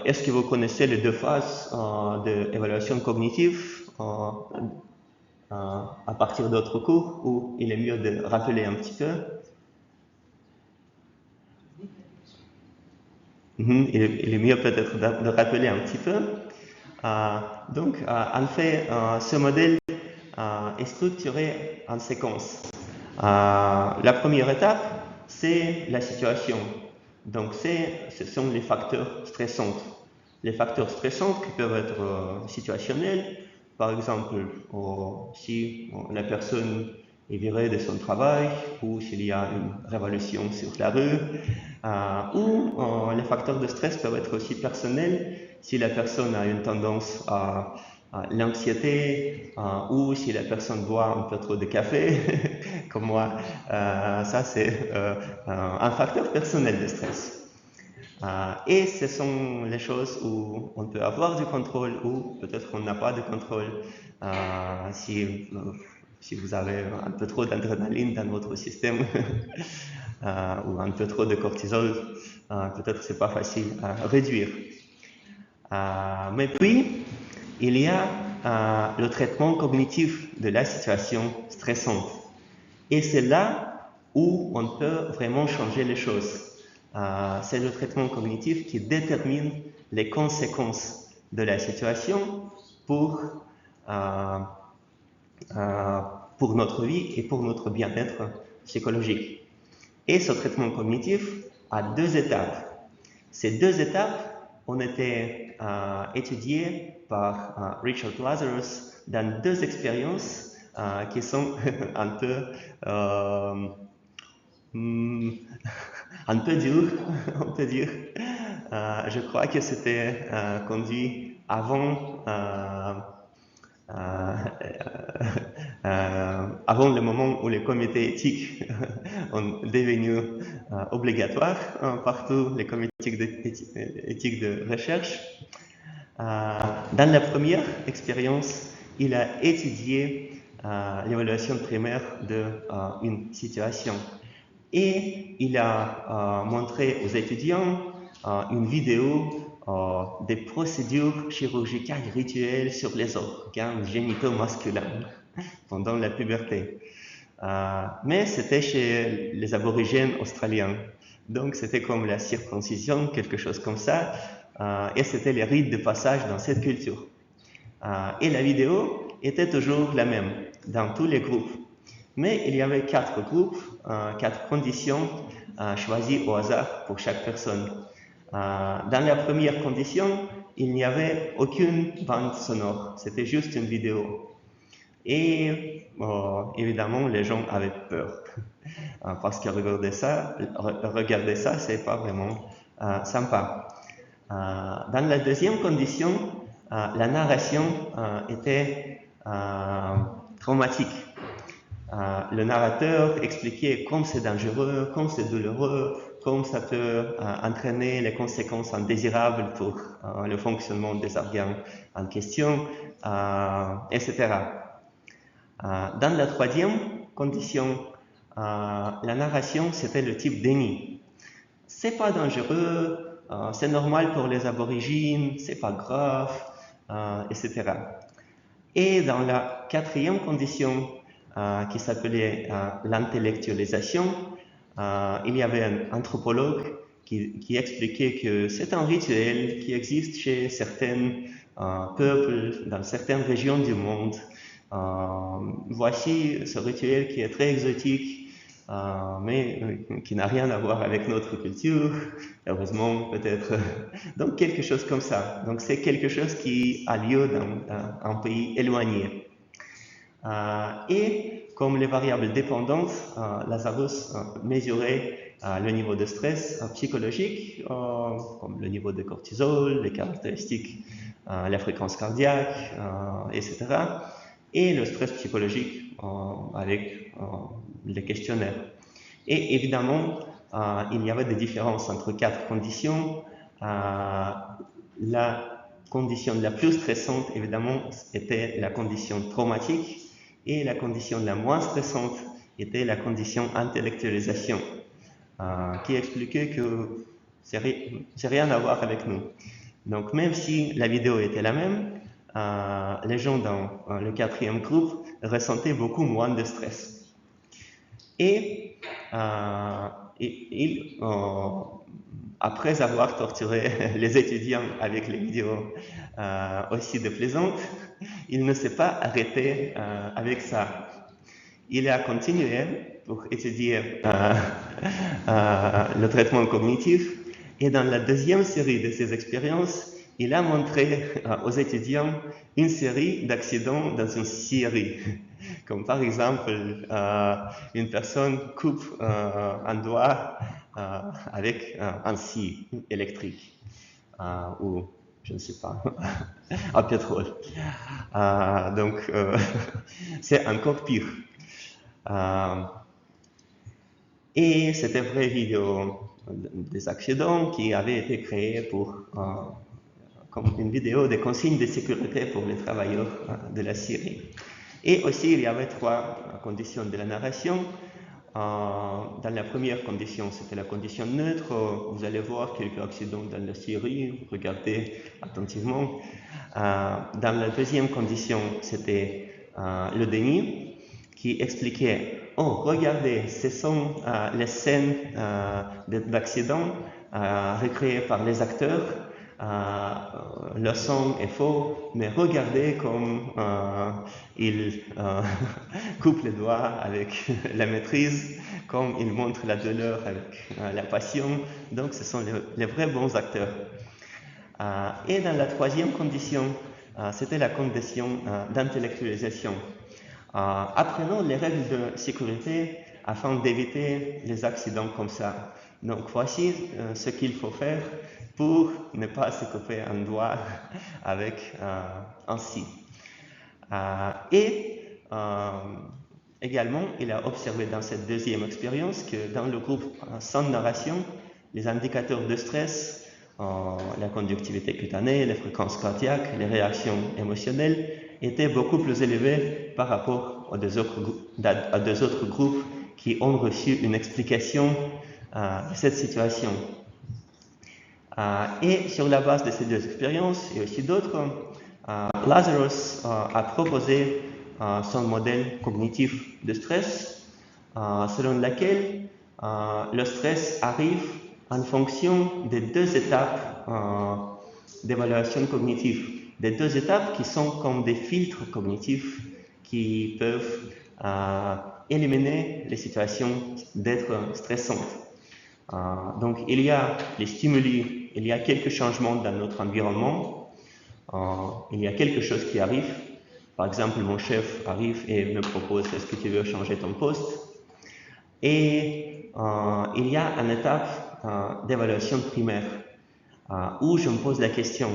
Speaker 1: est-ce que vous connaissez les deux phases d'évaluation cognitive à partir d'autres cours, ou il est mieux de rappeler un petit peu? Il est mieux peut-être de rappeler un petit peu. Donc, en fait, ce modèle est structurée en séquences. La première étape, c'est la situation. Donc, ce sont les facteurs stressants. Les facteurs stressants qui peuvent être situationnels, par exemple, si la personne est virée de son travail, ou s'il y a une révolution sur la rue, ou les facteurs de stress peuvent être aussi personnels, si la personne a une tendance à l'anxiété, ou si la personne boit un peu trop de café, comme moi, ça c'est un facteur personnel de stress. Et ce sont les choses où on peut avoir du contrôle ou peut-être on n'a pas de contrôle. Si vous avez un peu trop d'adrénaline dans votre système ou un peu trop de cortisol, peut-être c'est pas facile à réduire. Mais puis, il y a le traitement cognitif de la situation stressante. Et c'est là où on peut vraiment changer les choses. C'est le traitement cognitif qui détermine les conséquences de la situation pour notre vie et pour notre bien-être psychologique. Et ce traitement cognitif a 2 étapes. Ces 2 étapes ont été étudiées par Richard Lazarus dans 2 expériences qui sont un peu dures, on peut dire. Je crois que c'était conduit avant le moment où les comités éthiques ont devenu obligatoires partout, les comités éthiques de recherche. Dans la première expérience, il a étudié l'évaluation primaire d'une situation. Et il a montré aux étudiants une vidéo des procédures chirurgicales rituelles sur les organes génitaux masculins pendant la puberté. Mais c'était chez les aborigènes australiens. Donc c'était comme la circoncision, quelque chose comme ça. Et c'était les rites de passage dans cette culture. Et la vidéo était toujours la même dans tous les groupes. Mais il y avait 4 groupes, 4 conditions choisies au hasard pour chaque personne. Dans la première condition, il n'y avait aucune bande sonore, c'était juste une vidéo. Et évidemment, les gens avaient peur, parce que regarder ça, c'est pas vraiment sympa. Dans la deuxième condition, la narration était traumatique. Le narrateur expliquait comme c'est dangereux, comme c'est douloureux, comme ça peut entraîner les conséquences indésirables pour le fonctionnement des organes en question, etc. Dans la troisième condition, la narration, c'était le type déni. C'est pas dangereux, c'est normal pour les aborigines, c'est pas grave, etc. Et dans la quatrième condition, qui s'appelait l'intellectualisation, il y avait un anthropologue qui expliquait que c'est un rituel qui existe chez certains peuples, dans certaines régions du monde. Voici ce rituel qui est très exotique, mais qui n'a rien à voir avec notre culture, heureusement peut-être. Donc quelque chose comme ça. Donc c'est quelque chose qui a lieu dans un pays éloigné. Et comme les variables dépendantes, Lazarus mesurait le niveau de stress psychologique, comme le niveau de cortisol, les caractéristiques, la fréquence cardiaque, etc. Et le stress psychologique avec les questionnaires. Et évidemment, il y avait des différences entre 4 conditions. La condition la plus stressante, évidemment, était la condition traumatique. Et la condition la moins stressante était la condition intellectualisation, qui expliquait que c'est rien à voir avec nous. Donc même si la vidéo était la même, les gens dans le quatrième groupe ressentaient beaucoup moins de stress. Et après avoir torturé les étudiants avec les vidéos aussi déplaisantes, il ne s'est pas arrêté avec ça. Il a continué pour étudier le traitement cognitif, et dans la deuxième série de ses expériences, il a montré aux étudiants une série d'accidents dans une scierie. Comme par exemple, une personne coupe un doigt avec un scie électrique, ou je ne sais pas, à pétrole. Donc, c'est encore pire. Et c'était une vraie vidéo des accidents qui avait été créée pour, comme une vidéo des consignes de sécurité pour les travailleurs de la Syrie. Et aussi, il y avait 3 conditions de la narration. Dans la première condition, c'était la condition neutre. Vous allez voir quelques accidents dans la Syrie, regardez attentivement. Dans la deuxième condition, c'était le déni, qui expliquait « Oh, regardez, ce sont les scènes d'accidents recréées par les acteurs. Le son est faux, mais regardez comme il coupe les doigts avec la maîtrise, comme il montre la douleur avec la passion. Donc, ce sont les vrais bons acteurs. » Et dans la troisième condition, c'était la condition d'intellectualisation. Apprenons les règles de sécurité afin d'éviter les accidents comme ça. Donc, voici ce qu'il faut faire pour ne pas se couper un doigt avec un scie. Également, il a observé dans cette deuxième expérience que dans le groupe sans narration, les indicateurs de stress, la conductivité cutanée, les fréquences cardiaques, les réactions émotionnelles étaient beaucoup plus élevés par rapport aux deux autres groupes qui ont reçu une explication de cette situation. Et sur la base de ces 2 expériences et aussi d'autres, Lazarus a proposé son modèle cognitif de stress, selon lequel le stress arrive en fonction des 2 étapes d'évaluation cognitive. Des 2 étapes qui sont comme des filtres cognitifs qui peuvent éliminer les situations d'être stressantes. Donc, il y a les stimuli, il y a quelques changements dans notre environnement, il y a quelque chose qui arrive. Par exemple, mon chef arrive et me propose « Est-ce que tu veux changer ton poste ?» Et il y a une étape d'évaluation primaire où je me pose la question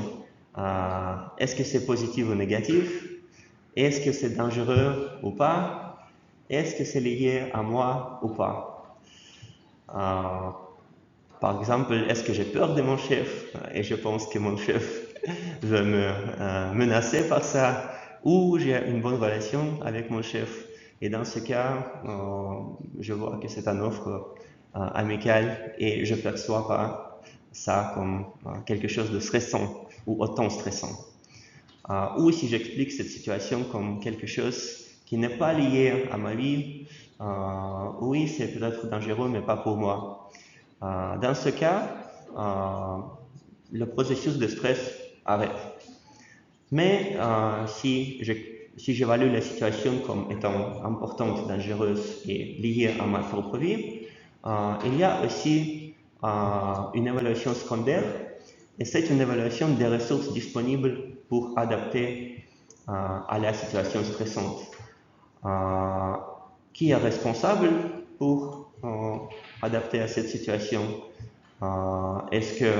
Speaker 1: est-ce que c'est positif ou négatif? Est-ce que c'est dangereux ou pas? Est-ce que c'est lié à moi ou pas? Par exemple, est-ce que j'ai peur de mon chef et je pense que mon chef veut me menacer par ça, ou j'ai une bonne relation avec mon chef et dans ce cas, je vois que c'est une offre amicale et je ne perçois pas ça comme quelque chose de stressant ou autant stressant. Ou si j'explique cette situation comme quelque chose qui n'est pas lié à ma vie, oui, c'est peut-être dangereux, mais pas pour moi. Dans ce cas, le processus de stress arrête. Mais si j'évalue la situation comme étant importante, dangereuse et liée à ma propre vie, il y a aussi une évaluation secondaire, et c'est une évaluation des ressources disponibles pour adapter à la situation stressante. Qui est responsable pour adapter à cette situation? Est-ce que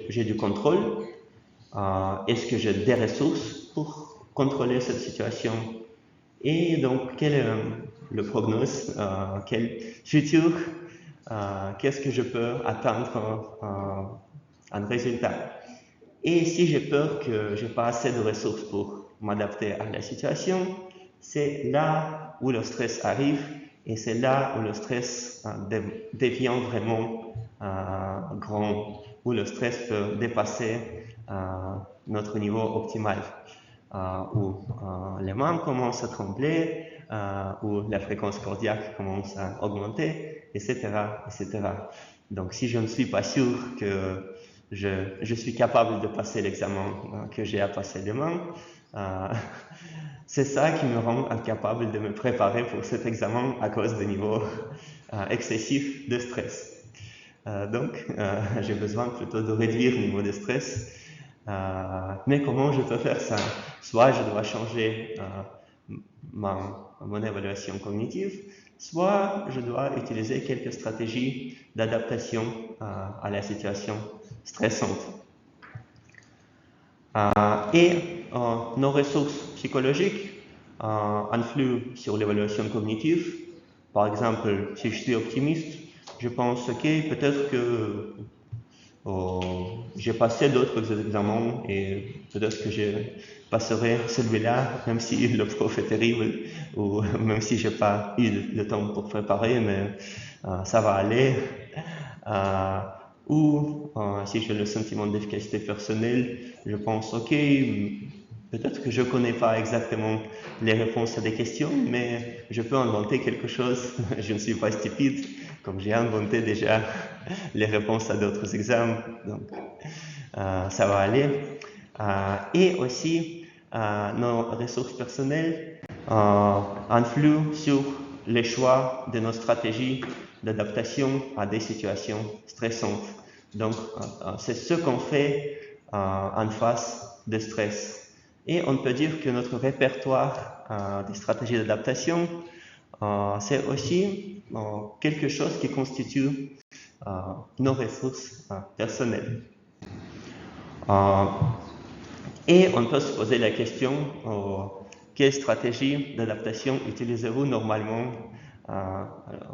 Speaker 1: j'ai du contrôle? Est-ce que j'ai des ressources pour contrôler cette situation? Et donc, quel est le prognose? Quel futur? Qu'est-ce que je peux attendre en résultat? Et si j'ai peur que je n'ai pas assez de ressources pour m'adapter à la situation, c'est là où le stress arrive et c'est là où le stress devient vraiment grand, où le stress peut dépasser notre niveau optimal, où les mains commencent à trembler, où la fréquence cardiaque commence à augmenter, etc., etc. Donc, si je ne suis pas sûr que je suis capable de passer l'examen que j'ai à passer demain, c'est ça qui me rend incapable de me préparer pour cet examen à cause du niveau excessif de stress. Donc, j'ai besoin plutôt de réduire le niveau de stress. Mais comment je peux faire ça? Soit je dois changer mon évaluation cognitive, soit je dois utiliser quelques stratégies d'adaptation à la situation stressante. Et nos ressources psychologiques influent sur l'évaluation cognitive. Par exemple, si je suis optimiste, je pense, ok, peut-être que j'ai passé d'autres examens et peut-être que je passerai celui-là, même si le prof est terrible ou même si je n'ai pas eu le temps pour préparer, mais ça va aller. Ou si j'ai le sentiment d'efficacité personnelle, je pense, ok, peut-être que je ne connais pas exactement les réponses à des questions, mais je peux inventer quelque chose. Je ne suis pas stupide, comme j'ai inventé déjà les réponses à d'autres examens. Donc, ça va aller. Et aussi, nos ressources personnelles influent sur les choix de nos stratégies d'adaptation à des situations stressantes. Donc, c'est ce qu'on fait en face de stress. Et on peut dire que notre répertoire des stratégies d'adaptation, c'est aussi quelque chose qui constitue nos ressources personnelles. Et on peut se poser la question, quelle stratégie d'adaptation utilisez-vous normalement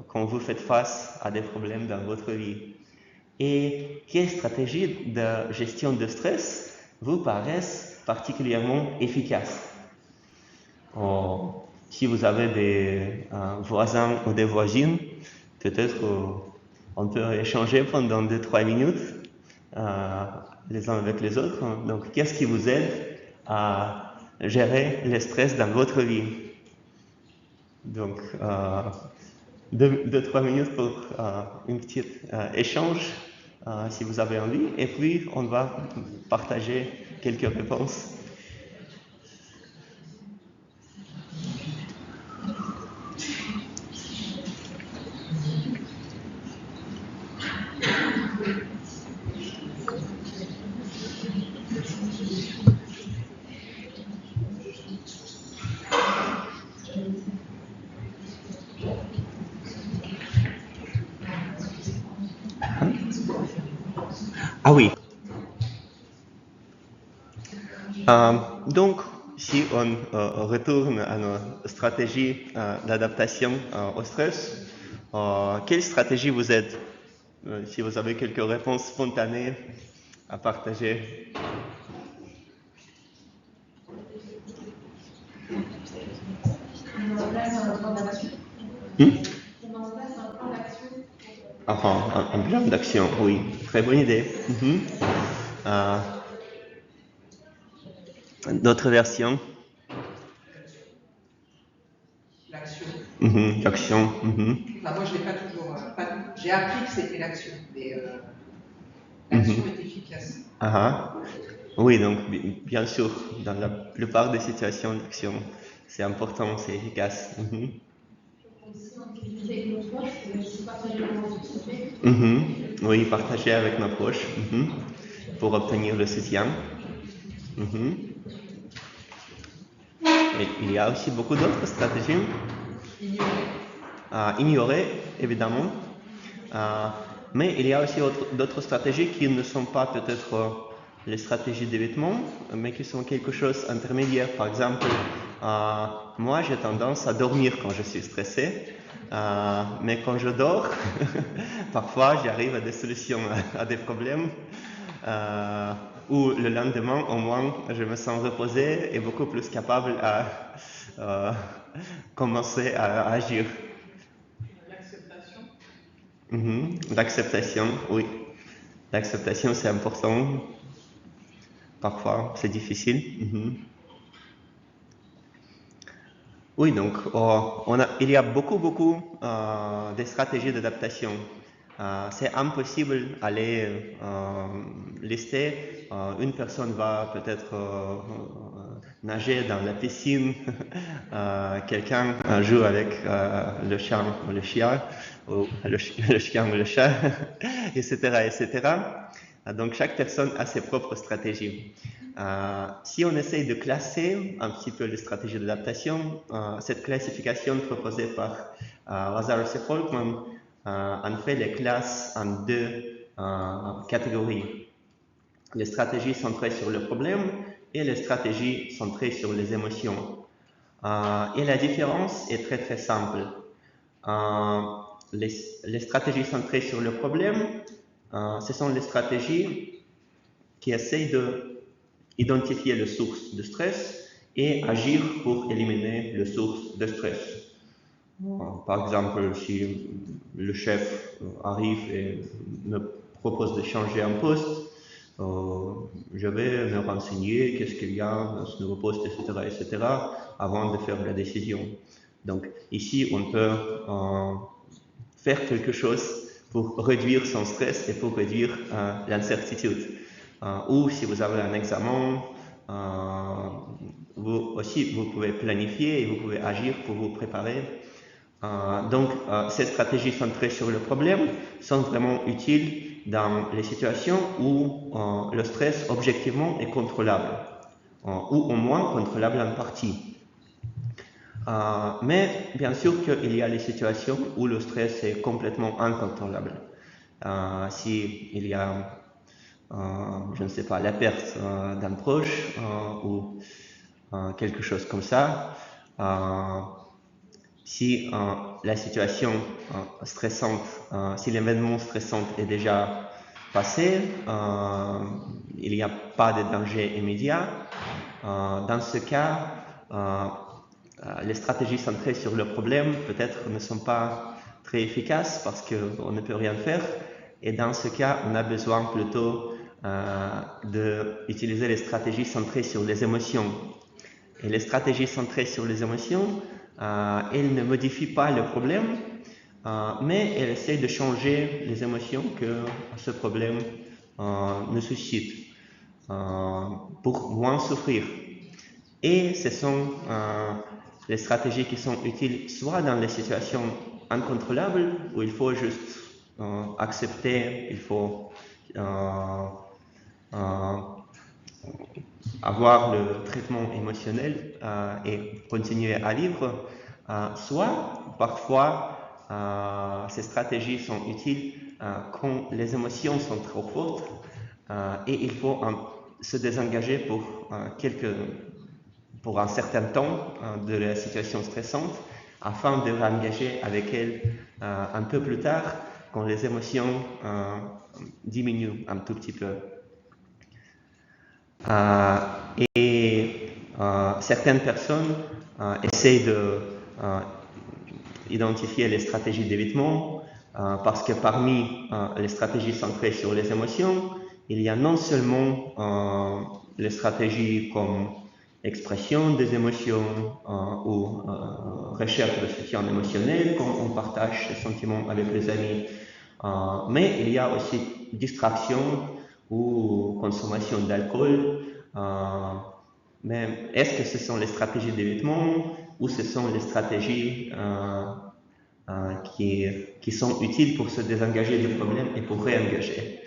Speaker 1: quand vous faites face à des problèmes dans votre vie? Et quelle stratégie de gestion de stress vous paraissent particulièrement efficaces? Si vous avez des voisins ou des voisines, peut-être on peut échanger pendant 2-3 minutes les uns avec les autres. Donc, qu'est-ce qui vous aide à gérer le stress dans votre vie? Donc, 2-3 minutes pour une petite échange, si vous avez envie, et puis on va partager quelques réponses. Ah oui. Donc, si on retourne à nos stratégies d'adaptation au stress, quelle stratégie vous aide? Si vous avez quelques réponses spontanées à partager. Un plan d'action, oui, très bonne idée. D'autres versions?
Speaker 4: L'action.
Speaker 1: L'action.
Speaker 4: Enfin, moi, je l'ai pas toujours. J'ai appris que c'était l'action, mais l'action est efficace.
Speaker 1: Oui, donc bien sûr, dans la plupart des situations, l'action, c'est important, c'est efficace. Oui, partager avec nos proches pour obtenir le soutien. Et il y a aussi beaucoup d'autres stratégies. Ignorer, évidemment. Mais il y a aussi d'autres stratégies qui ne sont pas peut-être les stratégies d'évitement, mais qui sont quelque chose d'intermédiaire. Par exemple, moi j'ai tendance à dormir quand je suis stressé, mais quand je dors, parfois j'arrive à des solutions à des problèmes, où le lendemain au moins je me sens reposé et beaucoup plus capable à commencer à agir. L'acceptation, oui. L'acceptation, c'est important. Parfois, c'est difficile. Oui, donc, il y a beaucoup de stratégies d'adaptation. c'est impossible d'aller lister. Une personne va peut-être nager dans la piscine, quelqu'un joue avec le chien ou le chien, ou le chien ou le chat, etc., etc. Donc chaque personne a ses propres stratégies. Si on essaye de classer un petit peu les stratégies d'adaptation, cette classification proposée par Lazarus et Folkman en fait les classes en deux catégories. Les stratégies centrées sur le problème et les stratégies centrées sur les émotions. Et la différence est très très simple. Les stratégies centrées sur le problème, ce sont les stratégies qui essayent d'identifier les sources de stress et agir pour éliminer les sources de stress. Par exemple, si le chef arrive et me propose de changer un poste, je vais me renseigner qu'est-ce qu'il y a dans ce nouveau poste, etc., avant de faire la décision. Donc ici, on peut faire quelque chose pour réduire son stress et pour réduire l'incertitude. Ou si vous avez un examen, vous pouvez planifier et vous pouvez agir pour vous préparer. Donc, ces stratégies centrées sur le problème sont vraiment utiles dans les situations où le stress objectivement est contrôlable, ou au moins contrôlable en partie. Mais bien sûr qu'il y a les situations où le stress est complètement incontrôlable. S'il y a, je ne sais pas, la perte d'un proche ou quelque chose comme ça, si la situation stressante, si l'événement stressant est déjà passé, il n'y a pas de danger immédiat. Dans ce cas, les stratégies centrées sur le problème peut-être ne sont pas très efficaces parce qu'on ne peut rien faire. Et dans ce cas, on a besoin plutôt d'utiliser les stratégies centrées sur les émotions. Et les stratégies centrées sur les émotions, elles ne modifient pas le problème, mais elles essayent de changer les émotions que ce problème nous suscite pour moins souffrir. Et ce sont les stratégies qui sont utiles soit dans les situations incontrôlables où il faut juste accepter, il faut avoir le traitement émotionnel et continuer à vivre, soit parfois ces stratégies sont utiles quand les émotions sont trop fortes et il faut se désengager pour un certain temps de la situation stressante afin de réengager avec elle un peu plus tard quand les émotions diminuent un tout petit peu. Certaines personnes essayent d'identifier les stratégies d'évitement parce que parmi les stratégies centrées sur les émotions, il y a non seulement les stratégies comme expression des émotions ou recherche de soutien émotionnel quand on partage ses sentiments avec les amis, mais il y a aussi distraction ou consommation d'alcool. Mais est-ce que ce sont les stratégies d'évitement ou ce sont les stratégies qui sont utiles pour se désengager du problème et pour réengager?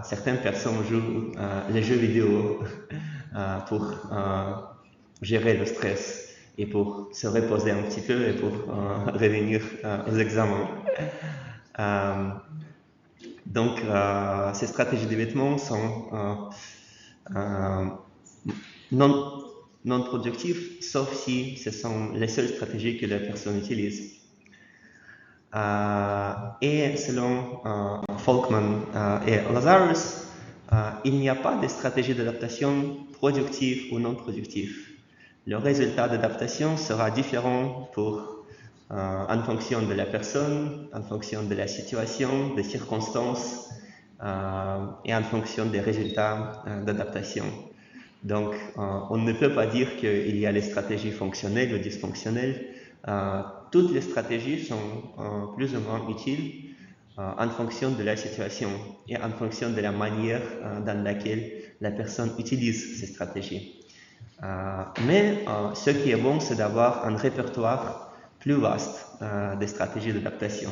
Speaker 1: Certaines personnes jouent les jeux vidéo pour gérer le stress et pour se reposer un petit peu et pour revenir aux examens. Donc, ces stratégies d'évitement sont non productives, sauf si ce sont les seules stratégies que la personne utilise. Et selon Folkman et Lazarus, il n'y a pas de stratégie d'adaptation productive ou non productive. Le résultat d'adaptation sera différent en fonction de la personne, en fonction de la situation, des circonstances et en fonction des résultats d'adaptation. Donc, on ne peut pas dire qu'il y a les stratégies fonctionnelles ou dysfonctionnelles. Toutes les stratégies sont plus ou moins utiles en fonction de la situation et en fonction de la manière dans laquelle la personne utilise ces stratégies. Mais ce qui est bon, c'est d'avoir un répertoire plus vaste des stratégies d'adaptation.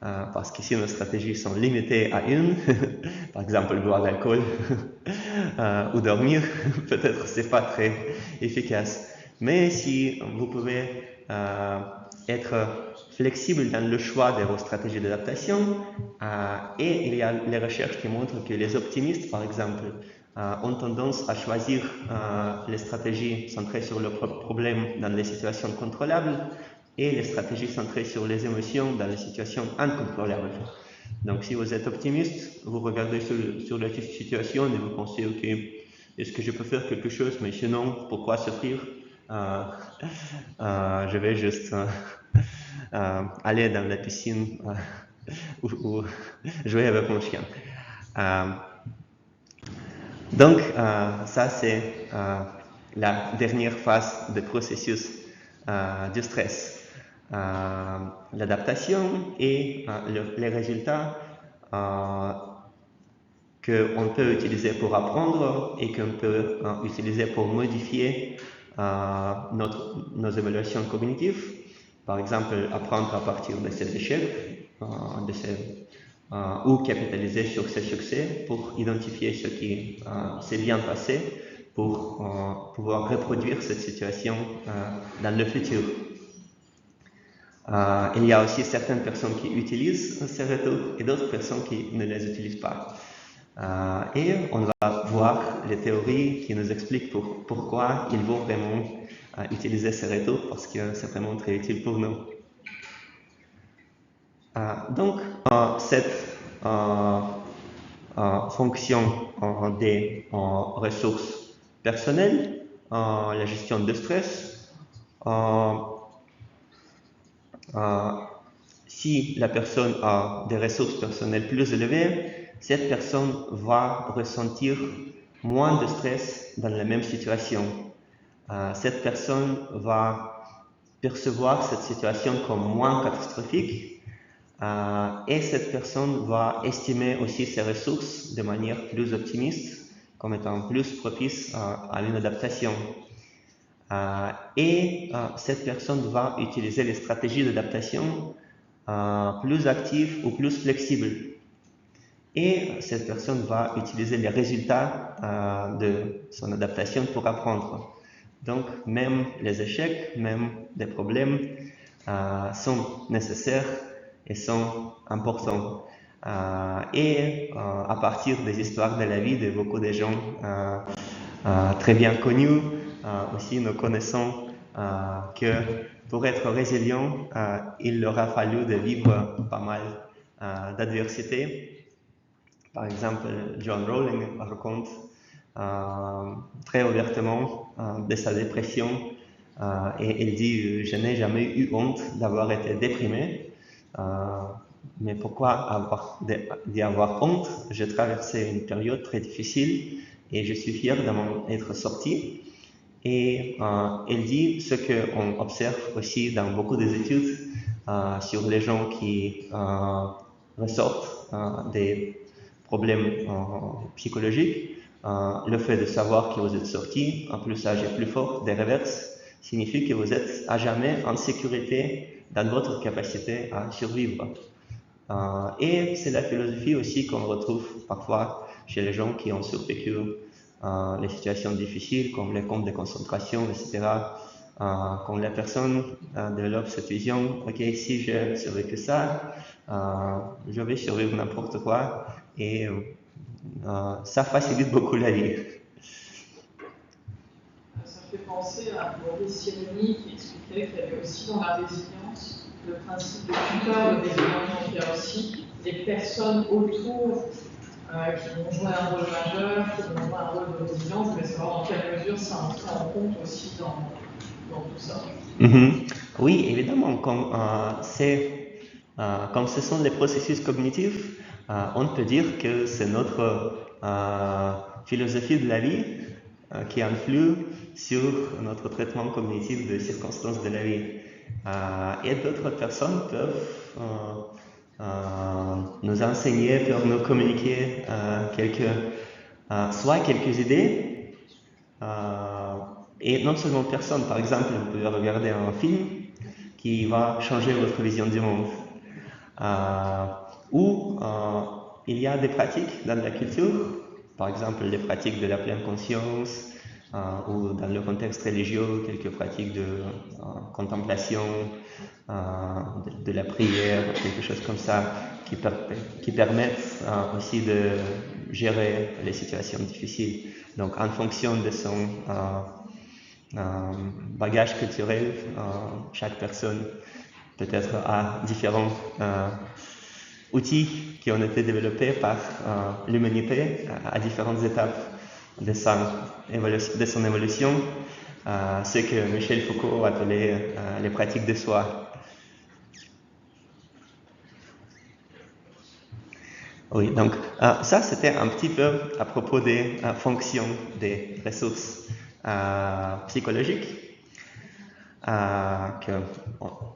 Speaker 1: Parce que si nos stratégies sont limitées à une, par exemple boire de l'alcool ou dormir, peut-être c'est pas très efficace. Mais si vous pouvez être flexible dans le choix de vos stratégies d'adaptation, et il y a les recherches qui montrent que les optimistes, par exemple, ont tendance à choisir les stratégies centrées sur le problème dans les situations contrôlables et les stratégies centrées sur les émotions dans les situations incontrôlables. Donc, si vous êtes optimiste, vous regardez sur la situation et vous pensez, OK, est-ce que je peux faire quelque chose, mais sinon, pourquoi souffrir? Je vais juste aller dans la piscine ou jouer avec mon chien. Donc, ça, c'est la dernière phase du processus du stress. L'adaptation et les résultats qu'on peut utiliser pour apprendre et qu'on peut utiliser pour modifier nos évaluations cognitives. Par exemple, apprendre à partir de ces échecs ou capitaliser sur ces succès pour identifier ce qui s'est bien passé pour pouvoir reproduire cette situation dans le futur. Il y a aussi certaines personnes qui utilisent ces retours et d'autres personnes qui ne les utilisent pas. Et on va voir les théories qui nous expliquent pourquoi il faut vraiment utiliser ces retours, parce que c'est vraiment très utile pour nous. Donc, cette fonction des ressources personnelles, la gestion de stress, si la personne a des ressources personnelles plus élevées, cette personne va ressentir moins de stress dans la même situation. Cette personne va percevoir cette situation comme moins catastrophique et cette personne va estimer aussi ses ressources de manière plus optimiste, comme étant plus propice à une adaptation. Et cette personne va utiliser les stratégies d'adaptation plus actives ou plus flexibles. Et cette personne va utiliser les résultats de son adaptation pour apprendre. Donc, même les échecs, même des problèmes sont nécessaires et sont importants. Et à partir des histoires de la vie de beaucoup de gens très bien connus, aussi nous connaissons que pour être résilient, il leur a fallu de vivre pas mal d'adversité. Par exemple, John Rowling raconte très ouvertement de sa dépression et il dit « Je n'ai jamais eu honte d'avoir été déprimé, mais pourquoi d'y avoir honte? J'ai traversé une période très difficile et je suis fier d'en être sorti. » Et il dit ce qu'on observe aussi dans beaucoup des études sur les gens qui ressortent des problèmes psychologiques, le fait de savoir que vous êtes sorti, plus sage et plus fort, des reverses, signifie que vous êtes à jamais en sécurité dans votre capacité à survivre. Et c'est la philosophie aussi qu'on retrouve parfois chez les gens qui ont survécu les situations difficiles, comme les camps de concentration, etc. Quand la personne développe cette vision, ok, si j'ai survécu ça, je vais survivre n'importe quoi, et ça facilite beaucoup la vie.
Speaker 2: Ça fait penser à Boris Cyrulnik qui expliquait qu'il y avait aussi dans la résilience le principe de tuteur de résilience. Donc il y a aussi des personnes autour qui vont jouer un rôle majeur, qui vont jouer un rôle de résilience. Je voulais savoir dans quelle mesure ça entrait en compte aussi dans tout ça.
Speaker 1: Oui, évidemment, comme ce sont les processus cognitifs, on peut dire que c'est notre philosophie de la vie qui influe sur notre traitement cognitif des circonstances de la vie. Et d'autres personnes peuvent nous enseigner, pour nous communiquer soit quelques idées, et non seulement personne. Par exemple, vous pouvez regarder un film qui va changer votre vision du monde. Ou il y a des pratiques dans la culture, par exemple les pratiques de la pleine conscience, ou dans le contexte religieux, quelques pratiques de contemplation, de la prière, quelque chose comme ça, qui permettent aussi de gérer les situations difficiles. Donc en fonction de son bagage culturel, chaque personne peut-être a différents outils qui ont été développés par l'humanité à différentes étapes de son évolution, ce que Michel Foucault appelait les pratiques de soi. Oui, donc ça c'était un petit peu à propos des fonctions des ressources psychologiques.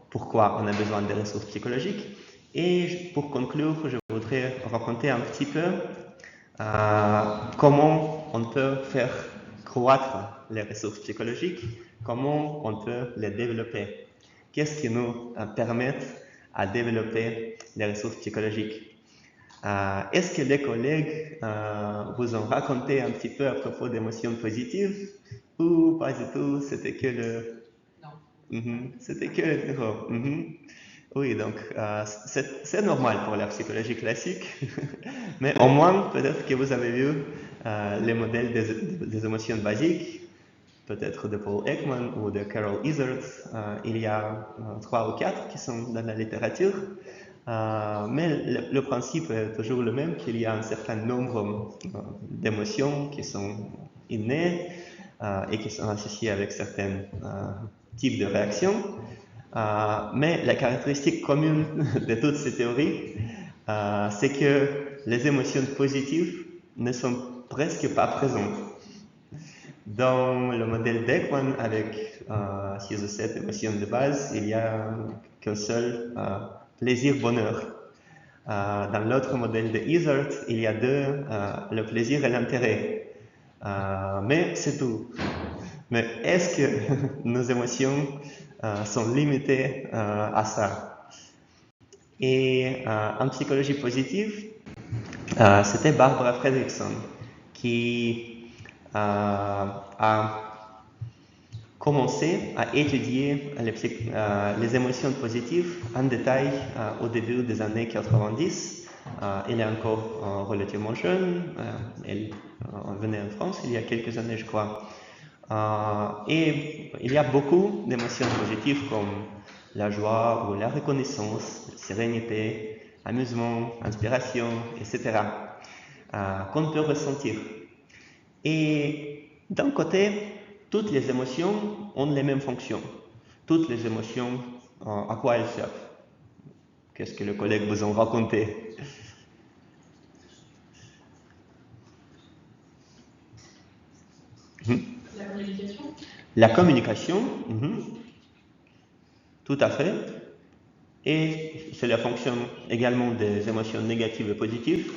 Speaker 1: Pourquoi on a besoin des ressources psychologiques. Et pour conclure, je voudrais raconter un petit peu comment on peut faire croître les ressources psychologiques, comment on peut les développer. Qu'est-ce qui nous permet à développer les ressources psychologiques? Est-ce que les collègues vous ont raconté un petit peu à propos d'émotions positives ou pas du tout? C'était que le...
Speaker 4: Non.
Speaker 1: C'était que le zéro. Oui, donc c'est normal pour la psychologie classique, mais au moins peut-être que vous avez vu les modèles des émotions basiques, peut-être de Paul Ekman ou de Carol Izard. Il y a 3 ou 4 qui sont dans la littérature, mais le principe est toujours le même, qu'il y a un certain nombre d'émotions qui sont innées et qui sont associées avec certains types de réactions. Mais la caractéristique commune de toutes ces théories, c'est que les émotions positives ne sont presque pas présentes. Dans le modèle d'Ekman, avec 6 ou 7 émotions de base, il n'y a qu'un seul plaisir-bonheur. Dans l'autre modèle de Izard, il y a 2, le plaisir et l'intérêt. Mais c'est tout. Mais est-ce que nos émotions sont limitées à ça? Et en psychologie positive, c'était Barbara Fredrickson qui a commencé à étudier les émotions positives en détail au début des années 90. Elle est encore relativement jeune, elle venait en France il y a quelques années, je crois. Et il y a beaucoup d'émotions positives comme la joie ou la reconnaissance, la sérénité, amusement, inspiration, etc. Qu'on peut ressentir. Et d'un côté, toutes les émotions ont les mêmes fonctions. Toutes les émotions, à quoi elles servent? Qu'est-ce que les collègues vous ont raconté?
Speaker 2: La communication.
Speaker 1: La communication, tout à fait. Et c'est la fonction également des émotions négatives et positives.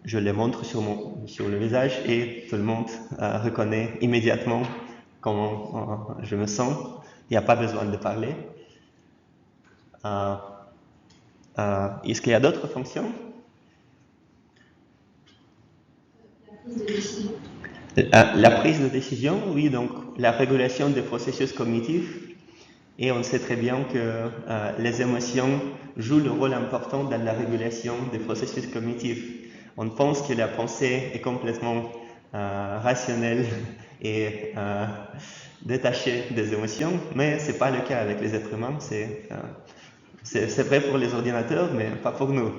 Speaker 1: Je les montre sur le visage et tout le monde reconnaît immédiatement comment je me sens. Il n'y a pas besoin de parler. Est-ce qu'il y a d'autres fonctions? La prise de décision, oui, donc la régulation des processus cognitifs. Et on sait très bien que les émotions jouent le rôle important dans la régulation des processus cognitifs. On pense que la pensée est complètement rationnelle et détachée des émotions, mais ce n'est pas le cas avec les êtres humains. C'est vrai pour les ordinateurs, mais pas pour nous.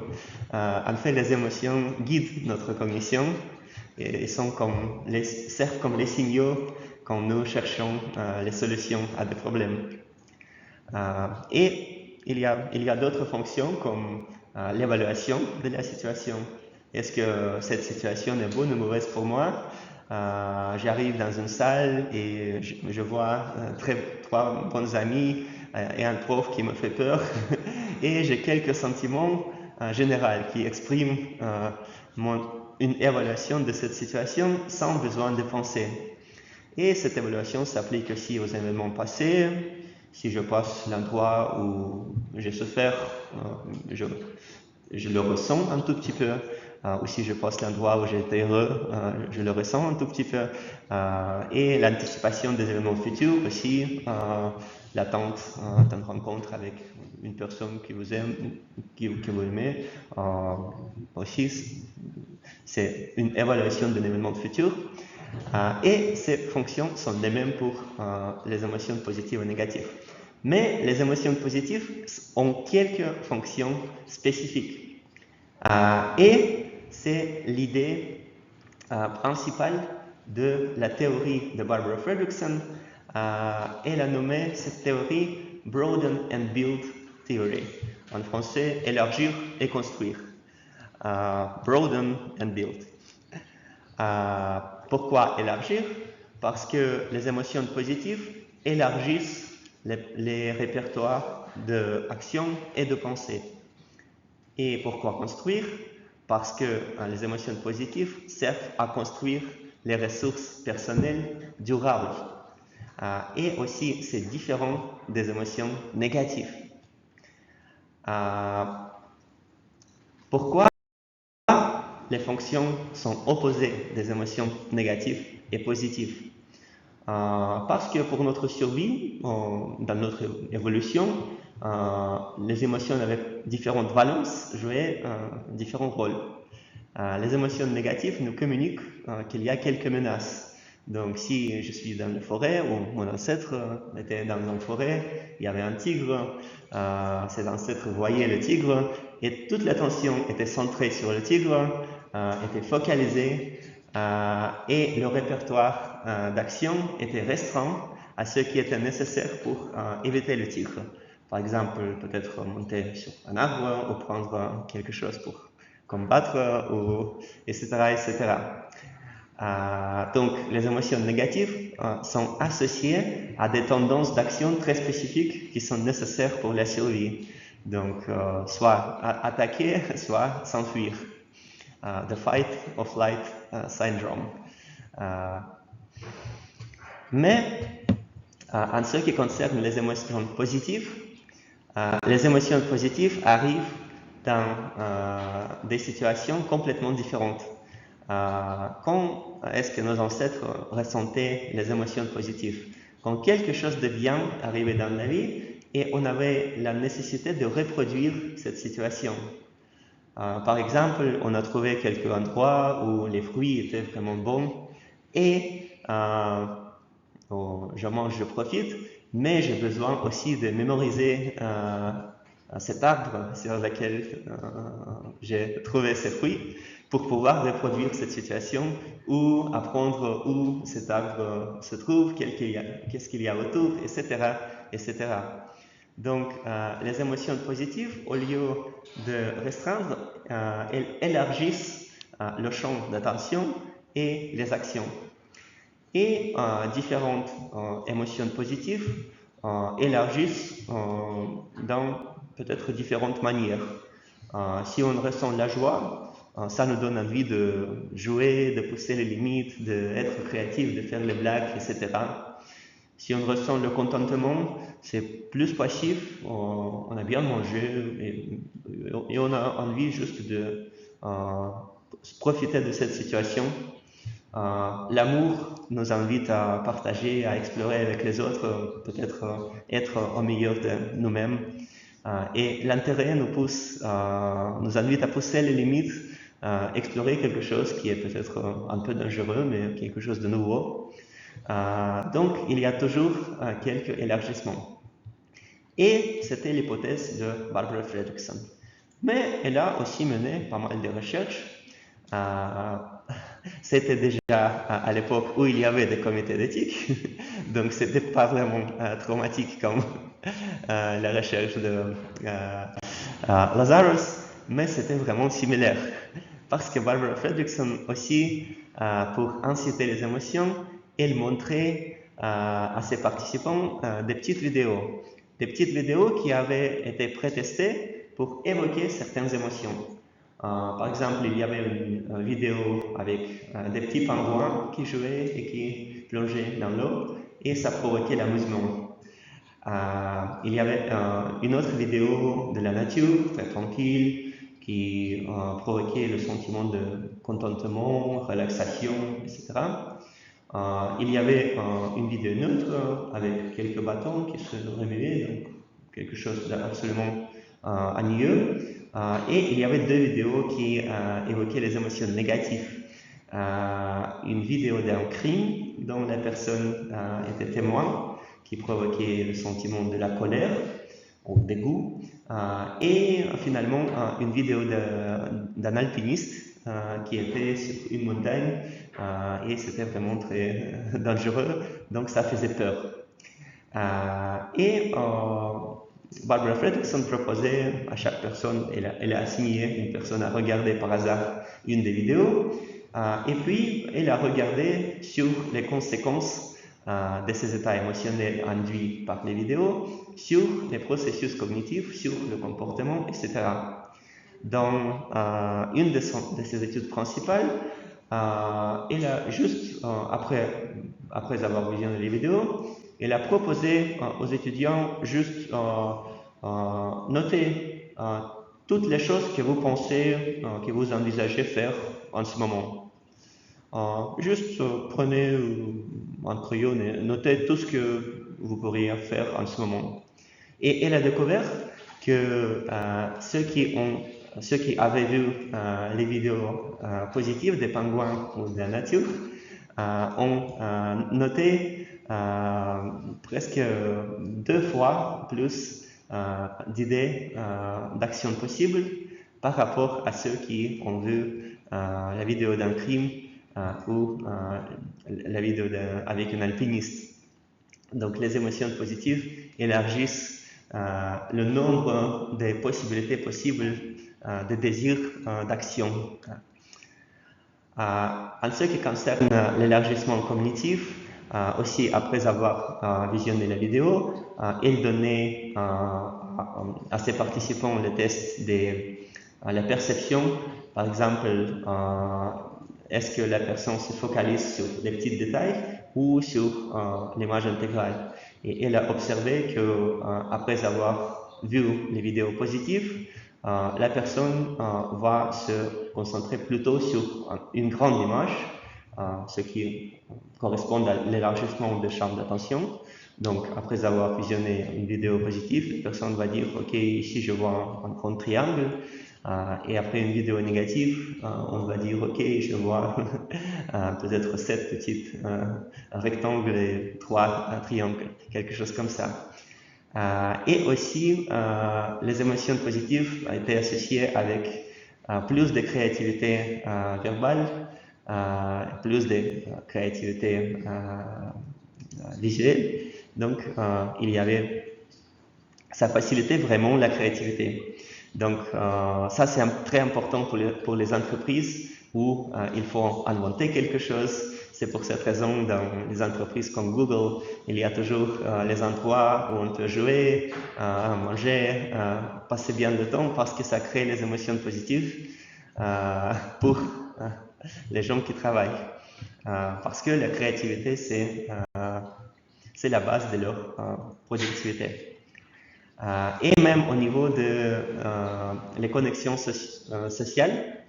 Speaker 1: En fait, les émotions guident notre cognition et servent comme les signaux quand nous cherchons les solutions à des problèmes. Et il y a d'autres fonctions comme l'évaluation de la situation. Est-ce que cette situation est bonne ou mauvaise pour moi? J'arrive dans une salle et je vois 3 bons amis et un prof qui me fait peur, et j'ai quelques sentiments généraux qui expriment une évaluation de cette situation sans besoin de penser. Et cette évaluation s'applique aussi aux événements passés. Si je passe l'endroit où j'ai souffert, je le ressens un tout petit peu. Ou si je passe l'endroit où j'étais heureux, je le ressens un tout petit peu. Et l'anticipation des événements futurs aussi, l'attente d'une rencontre avec une personne qui vous aime, qui vous aimez, aussi, c'est une évaluation d'un événement futur. Et ces fonctions sont les mêmes pour les émotions positives et négatives. Mais les émotions positives ont quelques fonctions spécifiques. Et c'est l'idée principale de la théorie de Barbara Fredrickson. Elle a nommé cette théorie Broaden and Build Theory. En français, élargir et construire. Broaden and Build. Pourquoi élargir? Parce que les émotions positives élargissent les répertoires d'actions et de pensées. Et pourquoi construire? Parce que les émotions positives servent à construire les ressources personnelles durables. Et aussi, c'est différent des émotions négatives. Pourquoi les fonctions sont opposées des émotions négatives et positives? Parce que pour notre survie, dans notre évolution, les émotions avec différentes valences jouaient différents rôles. Les émotions négatives nous communiquent qu'il y a quelques menaces. Donc si je suis dans la forêt, ou mon ancêtre était dans une forêt, il y avait un tigre, ses ancêtres voyaient le tigre, et toute l'attention était centrée sur le tigre, était focalisée, et le répertoire d'action était restreint à ce qui était nécessaire pour éviter le tigre. Par exemple, peut-être monter sur un arbre ou prendre quelque chose pour combattre, etc. etc. Donc, les émotions négatives sont associées à des tendances d'action très spécifiques qui sont nécessaires pour la survie. Donc, soit attaquer, soit s'enfuir. The fight or flight syndrome. Mais en ce qui concerne les émotions positives arrivent dans des situations complètement différentes. Quand est-ce que nos ancêtres ressentaient les émotions positives? Quand quelque chose de bien arrivait dans la vie et on avait la nécessité de reproduire cette situation. Par exemple, on a trouvé quelques endroits où les fruits étaient vraiment bons et je mange, je profite, mais j'ai besoin aussi de mémoriser cet arbre sur lequel j'ai trouvé ces fruits pour pouvoir reproduire cette situation ou apprendre où cet arbre se trouve, qu'est-ce qu'il y a autour, etc. etc. Donc, les émotions positives, au lieu de restreindre, elles élargissent le champ d'attention et les actions. Et différentes émotions positives élargissent dans peut-être différentes manières. Si on ressent la joie, ça nous donne envie de jouer, de pousser les limites, d'être créatif, de faire les blagues, etc. Si on ressent le contentement, c'est plus passif, on a bien mangé et on a envie juste de profiter de cette situation. L'amour nous invite à partager, à explorer avec les autres, peut-être être au meilleur de nous-mêmes. Et l'intérêt nous invite à pousser les limites, explorer quelque chose qui est peut-être un peu dangereux, mais quelque chose de nouveau. Donc, il y a toujours quelques élargissements. Et c'était l'hypothèse de Barbara Fredrickson. Mais elle a aussi mené pas mal de recherches. C'était déjà à l'époque où il y avait des comités d'éthique, donc c'était pas vraiment traumatique comme la recherche de Lazarus, mais c'était vraiment similaire. Parce que Barbara Fredrickson aussi, pour inciter les émotions, elle montrait à ses participants des petites vidéos. des petites vidéos qui avaient été pré-testées pour évoquer certaines émotions. Par exemple, il y avait une vidéo avec des petits pingouins qui jouaient et qui plongeaient dans l'eau et ça provoquait l'amusement. Il y avait une autre vidéo de la nature, très tranquille, qui provoquait le sentiment de contentement, relaxation, etc. Il y avait une vidéo neutre avec quelques bâtons qui se remuaient, donc quelque chose d'absolument ennuyeux. Et il y avait deux vidéos qui évoquaient les émotions négatives. Une vidéo d'un crime dont la personne était témoin, qui provoquait le sentiment de la colère ou dégoût, et finalement une vidéo d'un alpiniste qui était sur une montagne et c'était vraiment très dangereux, donc ça faisait peur. Barbara Fredrickson proposait à chaque personne, elle a assigné une personne à regarder par hasard une des vidéos, et puis elle a regardé sur les conséquences de ces états émotionnels induits par les vidéos, sur les processus cognitifs, sur le comportement, etc. Dans une de ses études principales, elle a juste, après avoir visionné les vidéos, elle a proposé aux étudiants juste noter toutes les choses que vous pensez, que vous envisagez faire en ce moment. Juste prenez un crayon et notez tout ce que vous pourriez faire en ce moment. Et elle a découvert que ceux qui avaient vu les vidéos positives des pingouins ou de la nature ont noté presque 2 fois plus d'idées d'actions possibles par rapport à ceux qui ont vu la vidéo d'un crime ou la vidéo avec un alpiniste. Donc les émotions positives élargissent le nombre de possibilités possibles de désirs d'action. En ce qui concerne l'élargissement cognitif, aussi après avoir visionné la vidéo, il donnait à ses participants le test de la perception. Par exemple, est-ce que la personne se focalise sur les petits détails ou sur l'image intégrale? Et elle a observé qu'après avoir vu les vidéos positives, la personne va se concentrer plutôt sur une grande image, ce qui correspond à l'élargissement du champ d'attention. Donc, après avoir visionné une vidéo positive, la personne va dire « Ok, ici je vois un grand triangle ». Et après une vidéo négative, on va dire « Ok, je vois peut-être 7 petits rectangles et 3 triangles », quelque chose comme ça. Et aussi, les émotions positives ont été associées avec plus de créativité verbale, plus de créativité visuelle. Donc, ça facilitait vraiment la créativité. Donc, ça c'est très important pour les entreprises où il faut inventer quelque chose. C'est pour cette raison, dans les entreprises comme Google, il y a toujours les endroits où on peut jouer, manger, passer bien le temps parce que ça crée les émotions positives pour les gens qui travaillent. Parce que la créativité, c'est la base de leur productivité. Et même au niveau de les connexions sociales,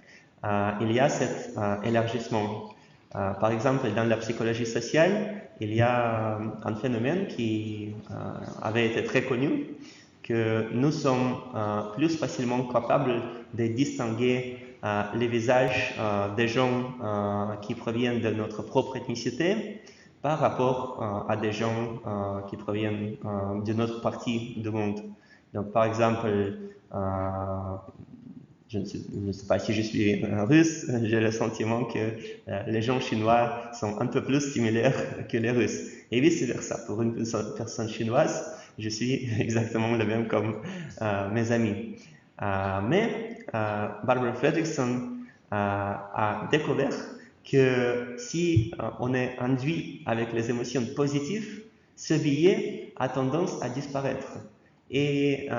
Speaker 1: il y a cet élargissement. Par exemple, dans la psychologie sociale, il y a un phénomène qui avait été très connu, que nous sommes plus facilement capables de distinguer les visages des gens qui proviennent de notre propre ethnicité par rapport à des gens qui proviennent d'une autre partie du monde. Donc, par exemple, je ne sais pas si je suis russe, j'ai le sentiment que les gens chinois sont un peu plus similaires que les Russes. Et vice-versa, pour une personne chinoise, je suis exactement le même comme mes amis. Mais Barbara Fredrickson a découvert que si on est induit avec les émotions positives, ce biais a tendance à disparaître. Et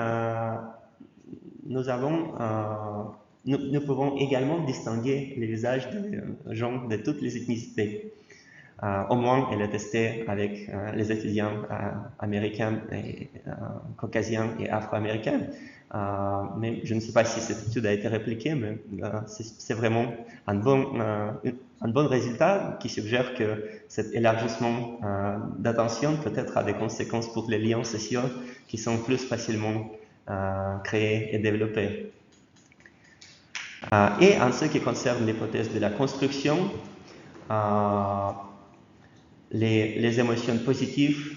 Speaker 1: nous pouvons également distinguer les visages des gens de toutes les ethnicités. Au moins, elle a testé avec les étudiants américains, et, caucasiens et afro-américains. Mais je ne sais pas si cette étude a été répliquée, mais c'est vraiment un bon résultat qui suggère que cet élargissement d'attention peut-être a des conséquences pour les liens sociaux qui sont plus facilement créés et développés. Et en ce qui concerne l'hypothèse de la construction, les émotions positives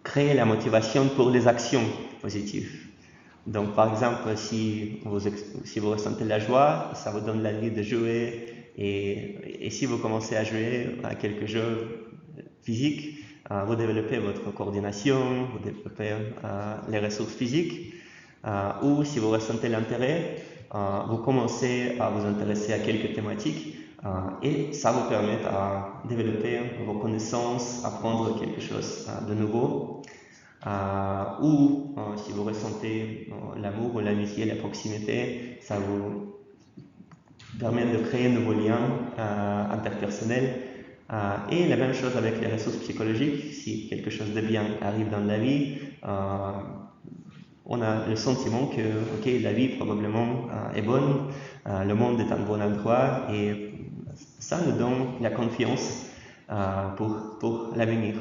Speaker 1: créent la motivation pour les actions positives. Donc, par exemple, si vous ressentez la joie, ça vous donne l'envie de jouer. Et si vous commencez à jouer à quelques jeux physiques, vous développez votre coordination, vous développez les ressources physiques. Ou si vous ressentez l'intérêt, vous commencez à vous intéresser à quelques thématiques et ça vous permet de développer vos connaissances, apprendre quelque chose de nouveau. Ou si vous ressentez l'amour ou l'amitié, la proximité, ça vous permet de créer de nouveaux liens interpersonnels. Et la même chose avec les ressources psychologiques. Si quelque chose de bien arrive dans la vie, on a le sentiment que la vie probablement est bonne, le monde est un bon endroit et ça nous donne la confiance pour l'avenir.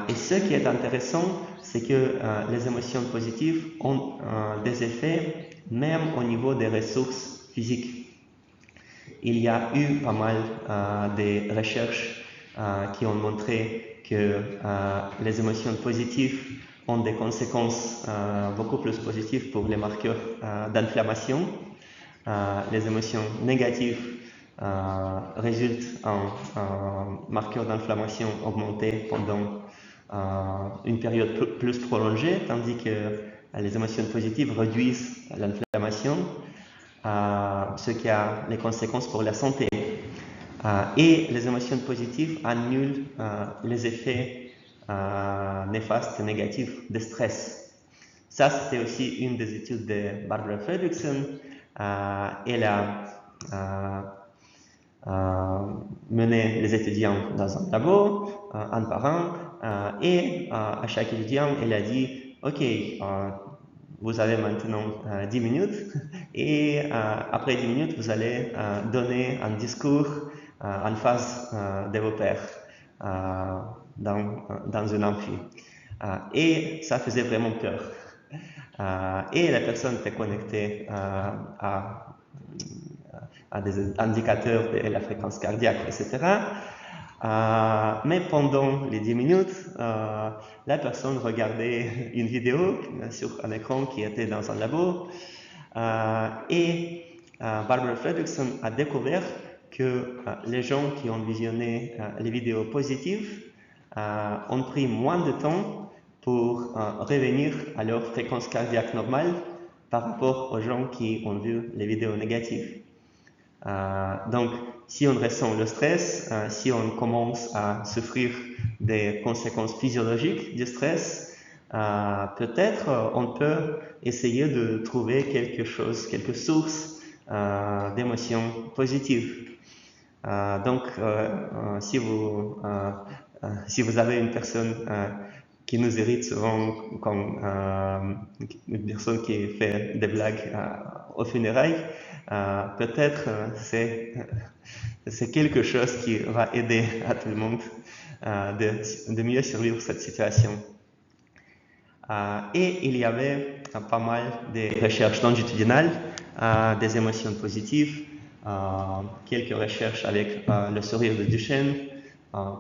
Speaker 1: Et ce qui est intéressant, c'est que les émotions positives ont des effets même au niveau des ressources physiques. Il y a eu pas mal de recherches qui ont montré que les émotions positives ont des conséquences beaucoup plus positives pour les marqueurs d'inflammation. Les émotions négatives résultent en marqueurs d'inflammation augmentés pendant une période plus prolongée, tandis que les émotions positives réduisent l'inflammation, ce qui a les conséquences pour la santé. Et les émotions positives annulent les effets néfastes et négatifs de stress. Ça, c'était aussi une des études de Barbara Fredrickson. Elle a mené les étudiants dans un labo, un par un, et à chaque étudiant, elle a dit « Ok, vous avez maintenant 10 minutes et après 10 minutes, vous allez donner un discours en face de vos pairs dans une amphi. » Et ça faisait vraiment peur. Et la personne était connectée à des indicateurs de la fréquence cardiaque, etc. Mais pendant les 10 minutes, la personne regardait une vidéo sur un écran qui était dans un labo et Barbara Fredrickson a découvert que les gens qui ont visionné les vidéos positives ont pris moins de temps pour revenir à leur fréquence cardiaque normale par rapport aux gens qui ont vu les vidéos négatives. Donc, si on ressent le stress, si on commence à souffrir des conséquences physiologiques du stress, peut-être on peut essayer de trouver quelques sources d'émotions positives. Donc, si vous avez une personne qui nous irrite souvent, comme une personne qui fait des blagues aux funérailles, peut-être c'est quelque chose qui va aider à tout le monde de mieux survivre cette situation. Et il y avait pas mal de recherches longitudinales des émotions positives, quelques recherches avec le sourire de Duchenne.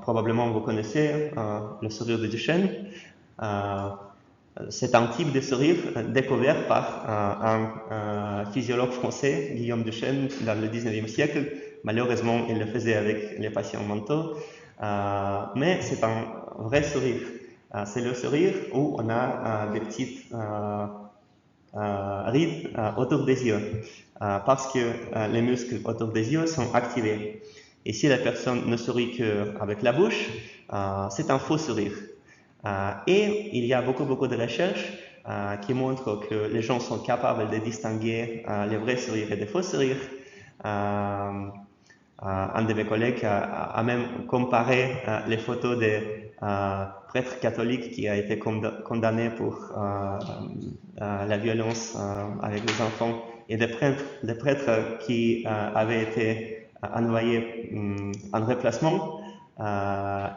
Speaker 1: Probablement vous connaissez le sourire de Duchenne. C'est un type de sourire découvert par un physiologue français, Guillaume Duchenne, dans le 19e siècle. Malheureusement, il le faisait avec les patients mentaux, mais c'est un vrai sourire. C'est le sourire où on a des petites rides autour des yeux, parce que les muscles autour des yeux sont activés. Et si la personne ne sourit qu'avec la bouche, c'est un faux sourire. Et il y a beaucoup de recherches qui montrent que les gens sont capables de distinguer les vrais sourires et les faux sourires. Un de mes collègues a même comparé les photos des prêtres catholiques qui a été condamné pour la violence avec les enfants et des prêtres qui avaient été envoyés en remplacement.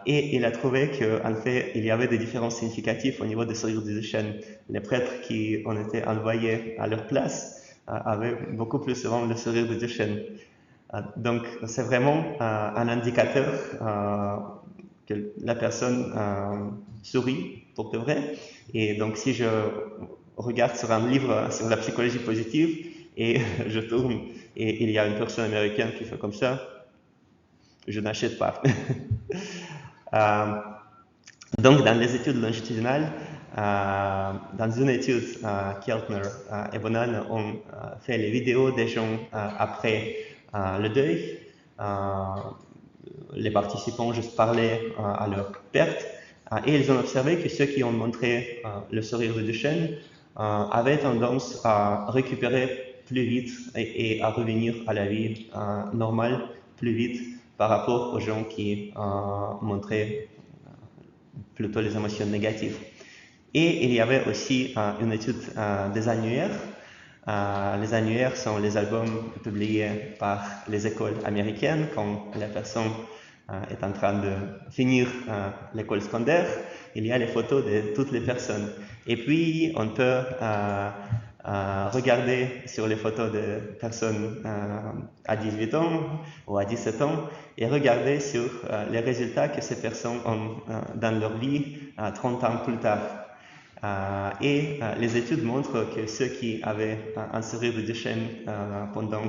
Speaker 1: Et il a trouvé qu'en fait, il y avait des différences significatives au niveau des sourires du Duchenne. Les prêtres qui ont été envoyés à leur place avaient beaucoup plus souvent le sourire du Duchenne. Donc, c'est vraiment un indicateur que la personne sourit pour de vrai. Et donc, si je regarde sur un livre sur la psychologie positive et je tourne et il y a une personne américaine qui fait comme ça, je n'achète pas. Donc, dans les études longitudinales, dans une étude, Keltner et Bonan ont fait les vidéos des gens après le deuil. Les participants juste parlaient à leur perte et ils ont observé que ceux qui ont montré le sourire de Duchenne avaient tendance à récupérer plus vite et à revenir à la vie normale plus vite par rapport aux gens qui montraient plutôt les émotions négatives. Et il y avait aussi une étude des annuaires. Les annuaires sont les albums publiés par les écoles américaines quand la personne est en train de finir l'école secondaire. Il y a les photos de toutes les personnes. Et puis, on peut regarder sur les photos de personnes à 18 ans ou à 17 ans et regarder sur les résultats que ces personnes ont dans leur vie 30 ans plus tard. Et les études montrent que ceux qui avaient un sourire de Duchenne pendant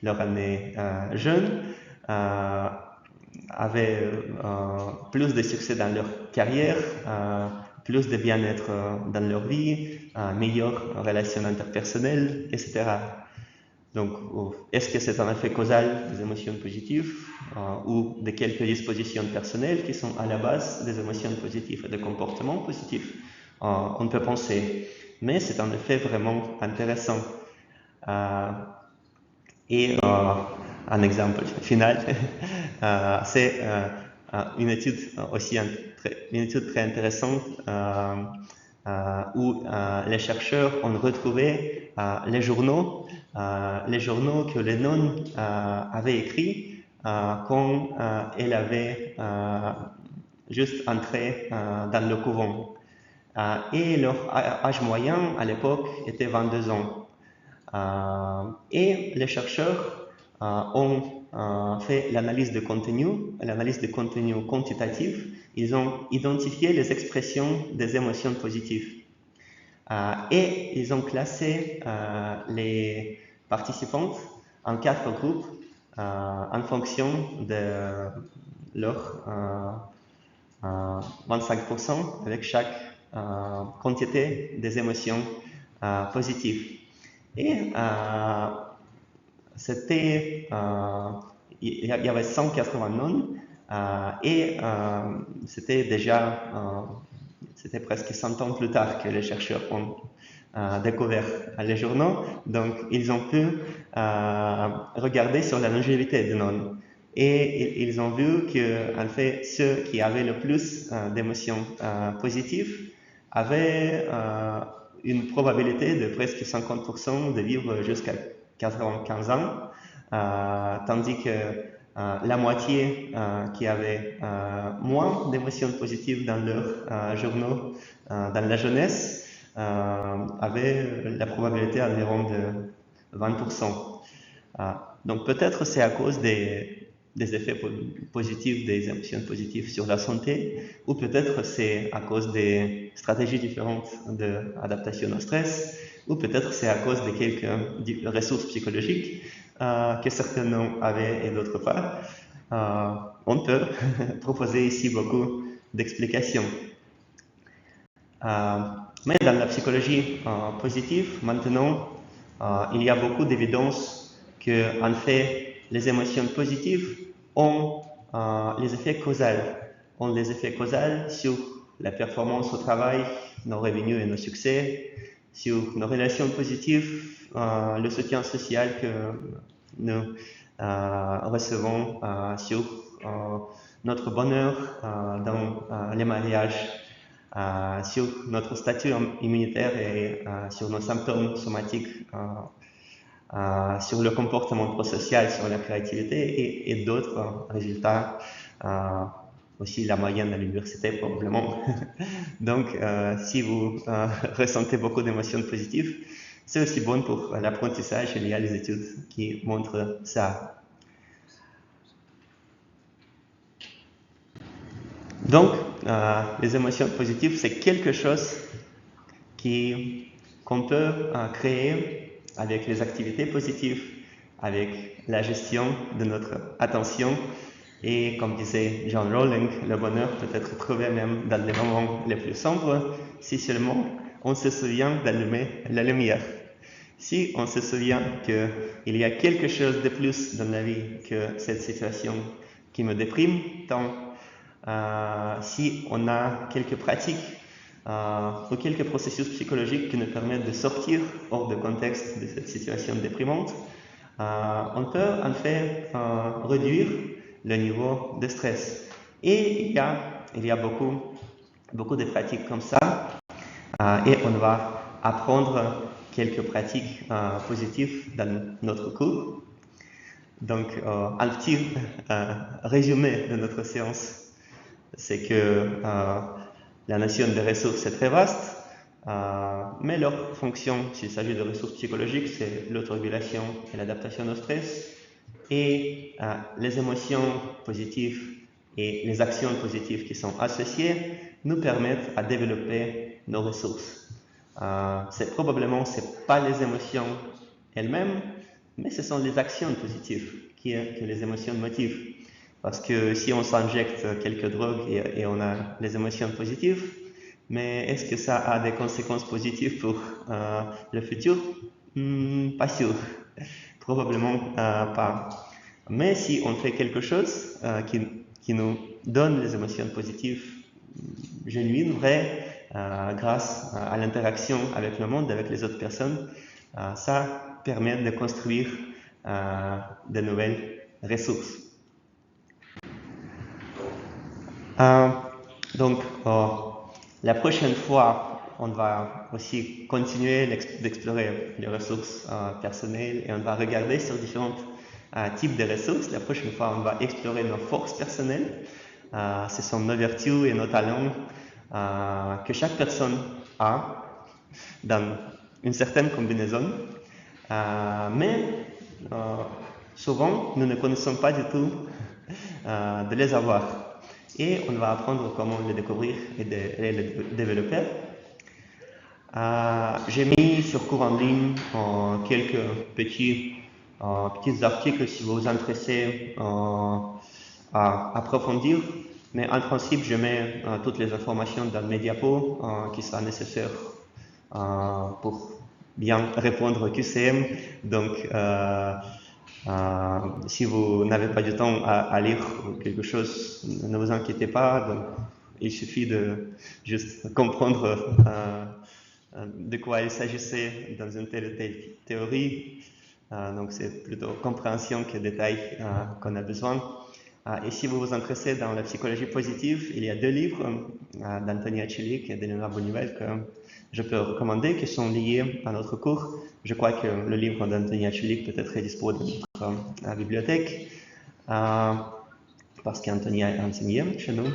Speaker 1: leur année jeune avaient plus de succès dans leur carrière, plus de bien-être dans leur vie, meilleures relations interpersonnelles, etc. Donc, est-ce que c'est un effet causal des émotions positives ou de quelques dispositions personnelles qui sont à la base des émotions positives et des comportements positifs? On peut penser, mais c'est un effet vraiment intéressant. Et un exemple final, c'est une étude aussi une étude très intéressante où les chercheurs ont retrouvé les journaux que les nonnes avaient écrits quand elles avaient juste entré dans le couvent. Et leur âge moyen à l'époque était 22 ans. Et les chercheurs ont fait l'analyse de contenu quantitatif. Ils ont identifié les expressions des émotions positives. Et ils ont classé les participantes en 4 groupes en fonction de leur 25% avec chaque quantité des émotions positives. Et il y avait 180 nonnes et c'était presque 100 ans plus tard que les chercheurs ont découvert les journaux. Donc, ils ont pu regarder sur la longévité des nonnes. Et ils ont vu que, en fait, ceux qui avaient le plus d'émotions positives avaient une probabilité de presque 50% de vivre jusqu'à 95 ans, tandis que la moitié qui avait moins d'émotions positives dans leurs journaux dans la jeunesse avait la probabilité environ de 20%. Donc peut-être c'est à cause des effets positifs, des émotions positives sur la santé, ou peut-être c'est à cause des stratégies différentes d'adaptation au stress, ou peut-être c'est à cause de quelques ressources psychologiques que certains noms avaient et d'autres pas. On peut proposer ici beaucoup d'explications. Mais dans la psychologie positive, maintenant, il y a beaucoup d'évidence que, en fait, les émotions positives ont les effets causaux. Ont les effets causaux sur la performance au travail, nos revenus et nos succès, sur nos relations positives, le soutien social que nous recevons, sur notre bonheur dans les mariages, sur notre statut immunitaire et sur nos symptômes somatiques, sur le comportement prosocial, sur la créativité et d'autres résultats, aussi la moyenne à l'université probablement. Donc, si vous ressentez beaucoup d'émotions positives, c'est aussi bon pour l'apprentissage. Il y a des études qui montrent ça. Donc, les émotions positives, c'est quelque chose qu'on peut créer avec les activités positives, avec la gestion de notre attention. Et comme disait John Rowling, le bonheur peut être trouvé même dans les moments les plus sombres, si seulement on se souvient d'allumer la lumière. Si on se souvient qu'il y a quelque chose de plus dans la vie que cette situation qui me déprime, tant si on a quelques pratiques ou quelques processus psychologiques qui nous permettent de sortir hors du contexte de cette situation déprimante, on peut en fait réduire le niveau de stress. Et il y a beaucoup de pratiques comme ça, et on va apprendre quelques pratiques positives dans notre cours. Donc, un petit résumé de notre séance, c'est que la notion de ressources est très vaste, mais leur fonction, s'il s'agit de ressources psychologiques, c'est l'autorégulation et l'adaptation au stress. Et les émotions positives et les actions positives qui sont associées nous permettent à développer nos ressources. Probablement, ce n'est pas les émotions elles-mêmes, mais ce sont les actions positives que les émotions motivent. Parce que si on s'injecte quelques drogues et on a les émotions positives, mais est-ce que ça a des conséquences positives pour le futur? Pas sûr. Probablement pas. Mais si on fait quelque chose qui nous donne les émotions positives genuines, vraies, grâce à l'interaction avec le monde, avec les autres personnes, ça permet de construire de nouvelles ressources. Donc, la prochaine fois, on va aussi continuer d'explorer les ressources personnelles et on va regarder sur différents types de ressources. La prochaine fois, on va explorer nos forces personnelles. Ce sont nos vertus et nos talents que chaque personne a dans une certaine combinaison. Mais souvent, nous ne connaissons pas du tout de les avoir. Et on va apprendre comment les découvrir et les développer. J'ai mis sur cours en ligne quelques petits articles si vous vous intéressez à approfondir. Mais en principe, je mets toutes les informations dans le Mediapo qui sera nécessaire pour bien répondre au QCM. Donc, si vous n'avez pas du temps à lire quelque chose, ne vous inquiétez pas. Donc, il suffit de juste comprendre de quoi il s'agissait dans une telle ou telle théorie. Donc, c'est plutôt compréhension que détail qu'on a besoin. Et si vous vous intéressez dans la psychologie positive, il y a 2 livres d'Anthony Achillik et d'Elena Bonnivel que je peux recommander, qui sont liés à notre cours. Je crois que le livre d'Anthony Achillik peut être disponible dans notre bibliothèque, parce qu'Anthony a enseigné chez nous.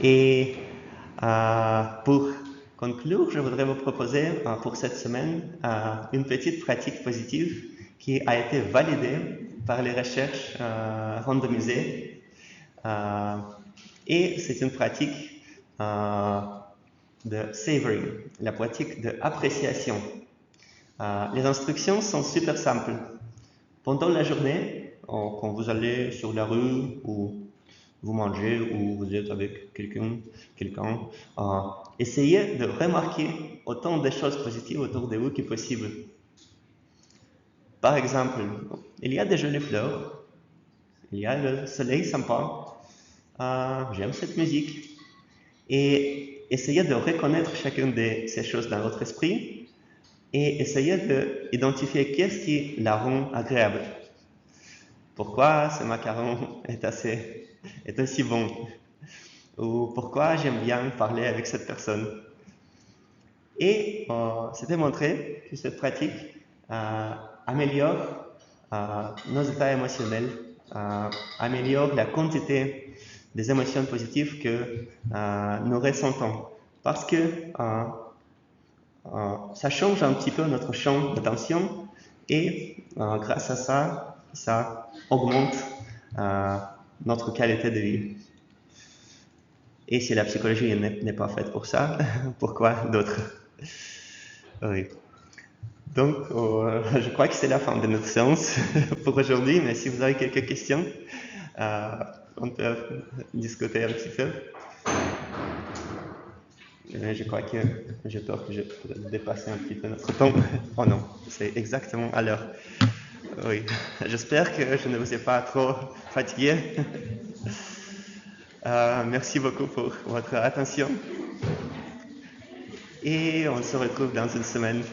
Speaker 1: Et pour conclure, je voudrais vous proposer pour cette semaine une petite pratique positive qui a été validée par les recherches randomisées. Et c'est une pratique de savoring, la pratique d'appréciation. Les instructions sont super simples. Pendant la journée, quand vous allez sur la rue ou vous mangez ou vous êtes avec quelqu'un, essayez de remarquer autant de choses positives autour de vous que possible. Par exemple, il y a des jolies fleurs, il y a le soleil sympa, j'aime cette musique. Et essayer de reconnaître chacune de ces choses dans votre esprit et essayer d'identifier qu'est-ce qui la rend agréable. Pourquoi ce macaron est aussi bon? Ou pourquoi j'aime bien parler avec cette personne? Et c'était montré que cette pratique améliore nos états émotionnels, améliore la quantité des émotions positives que nous ressentons. Parce que ça change un petit peu notre champ d'attention et grâce à ça, ça augmente notre qualité de vie. Et si la psychologie n'est pas faite pour ça, pourquoi d'autres? Oui. Donc, je crois que c'est la fin de notre séance pour aujourd'hui, mais si vous avez quelques questions, on peut discuter un petit peu. Mais je crois que j'ai peur que je dépasse un petit peu notre temps. Oh non, c'est exactement à l'heure. Oui, j'espère que je ne vous ai pas trop fatigué. Merci beaucoup pour votre attention. Et on se retrouve dans une semaine.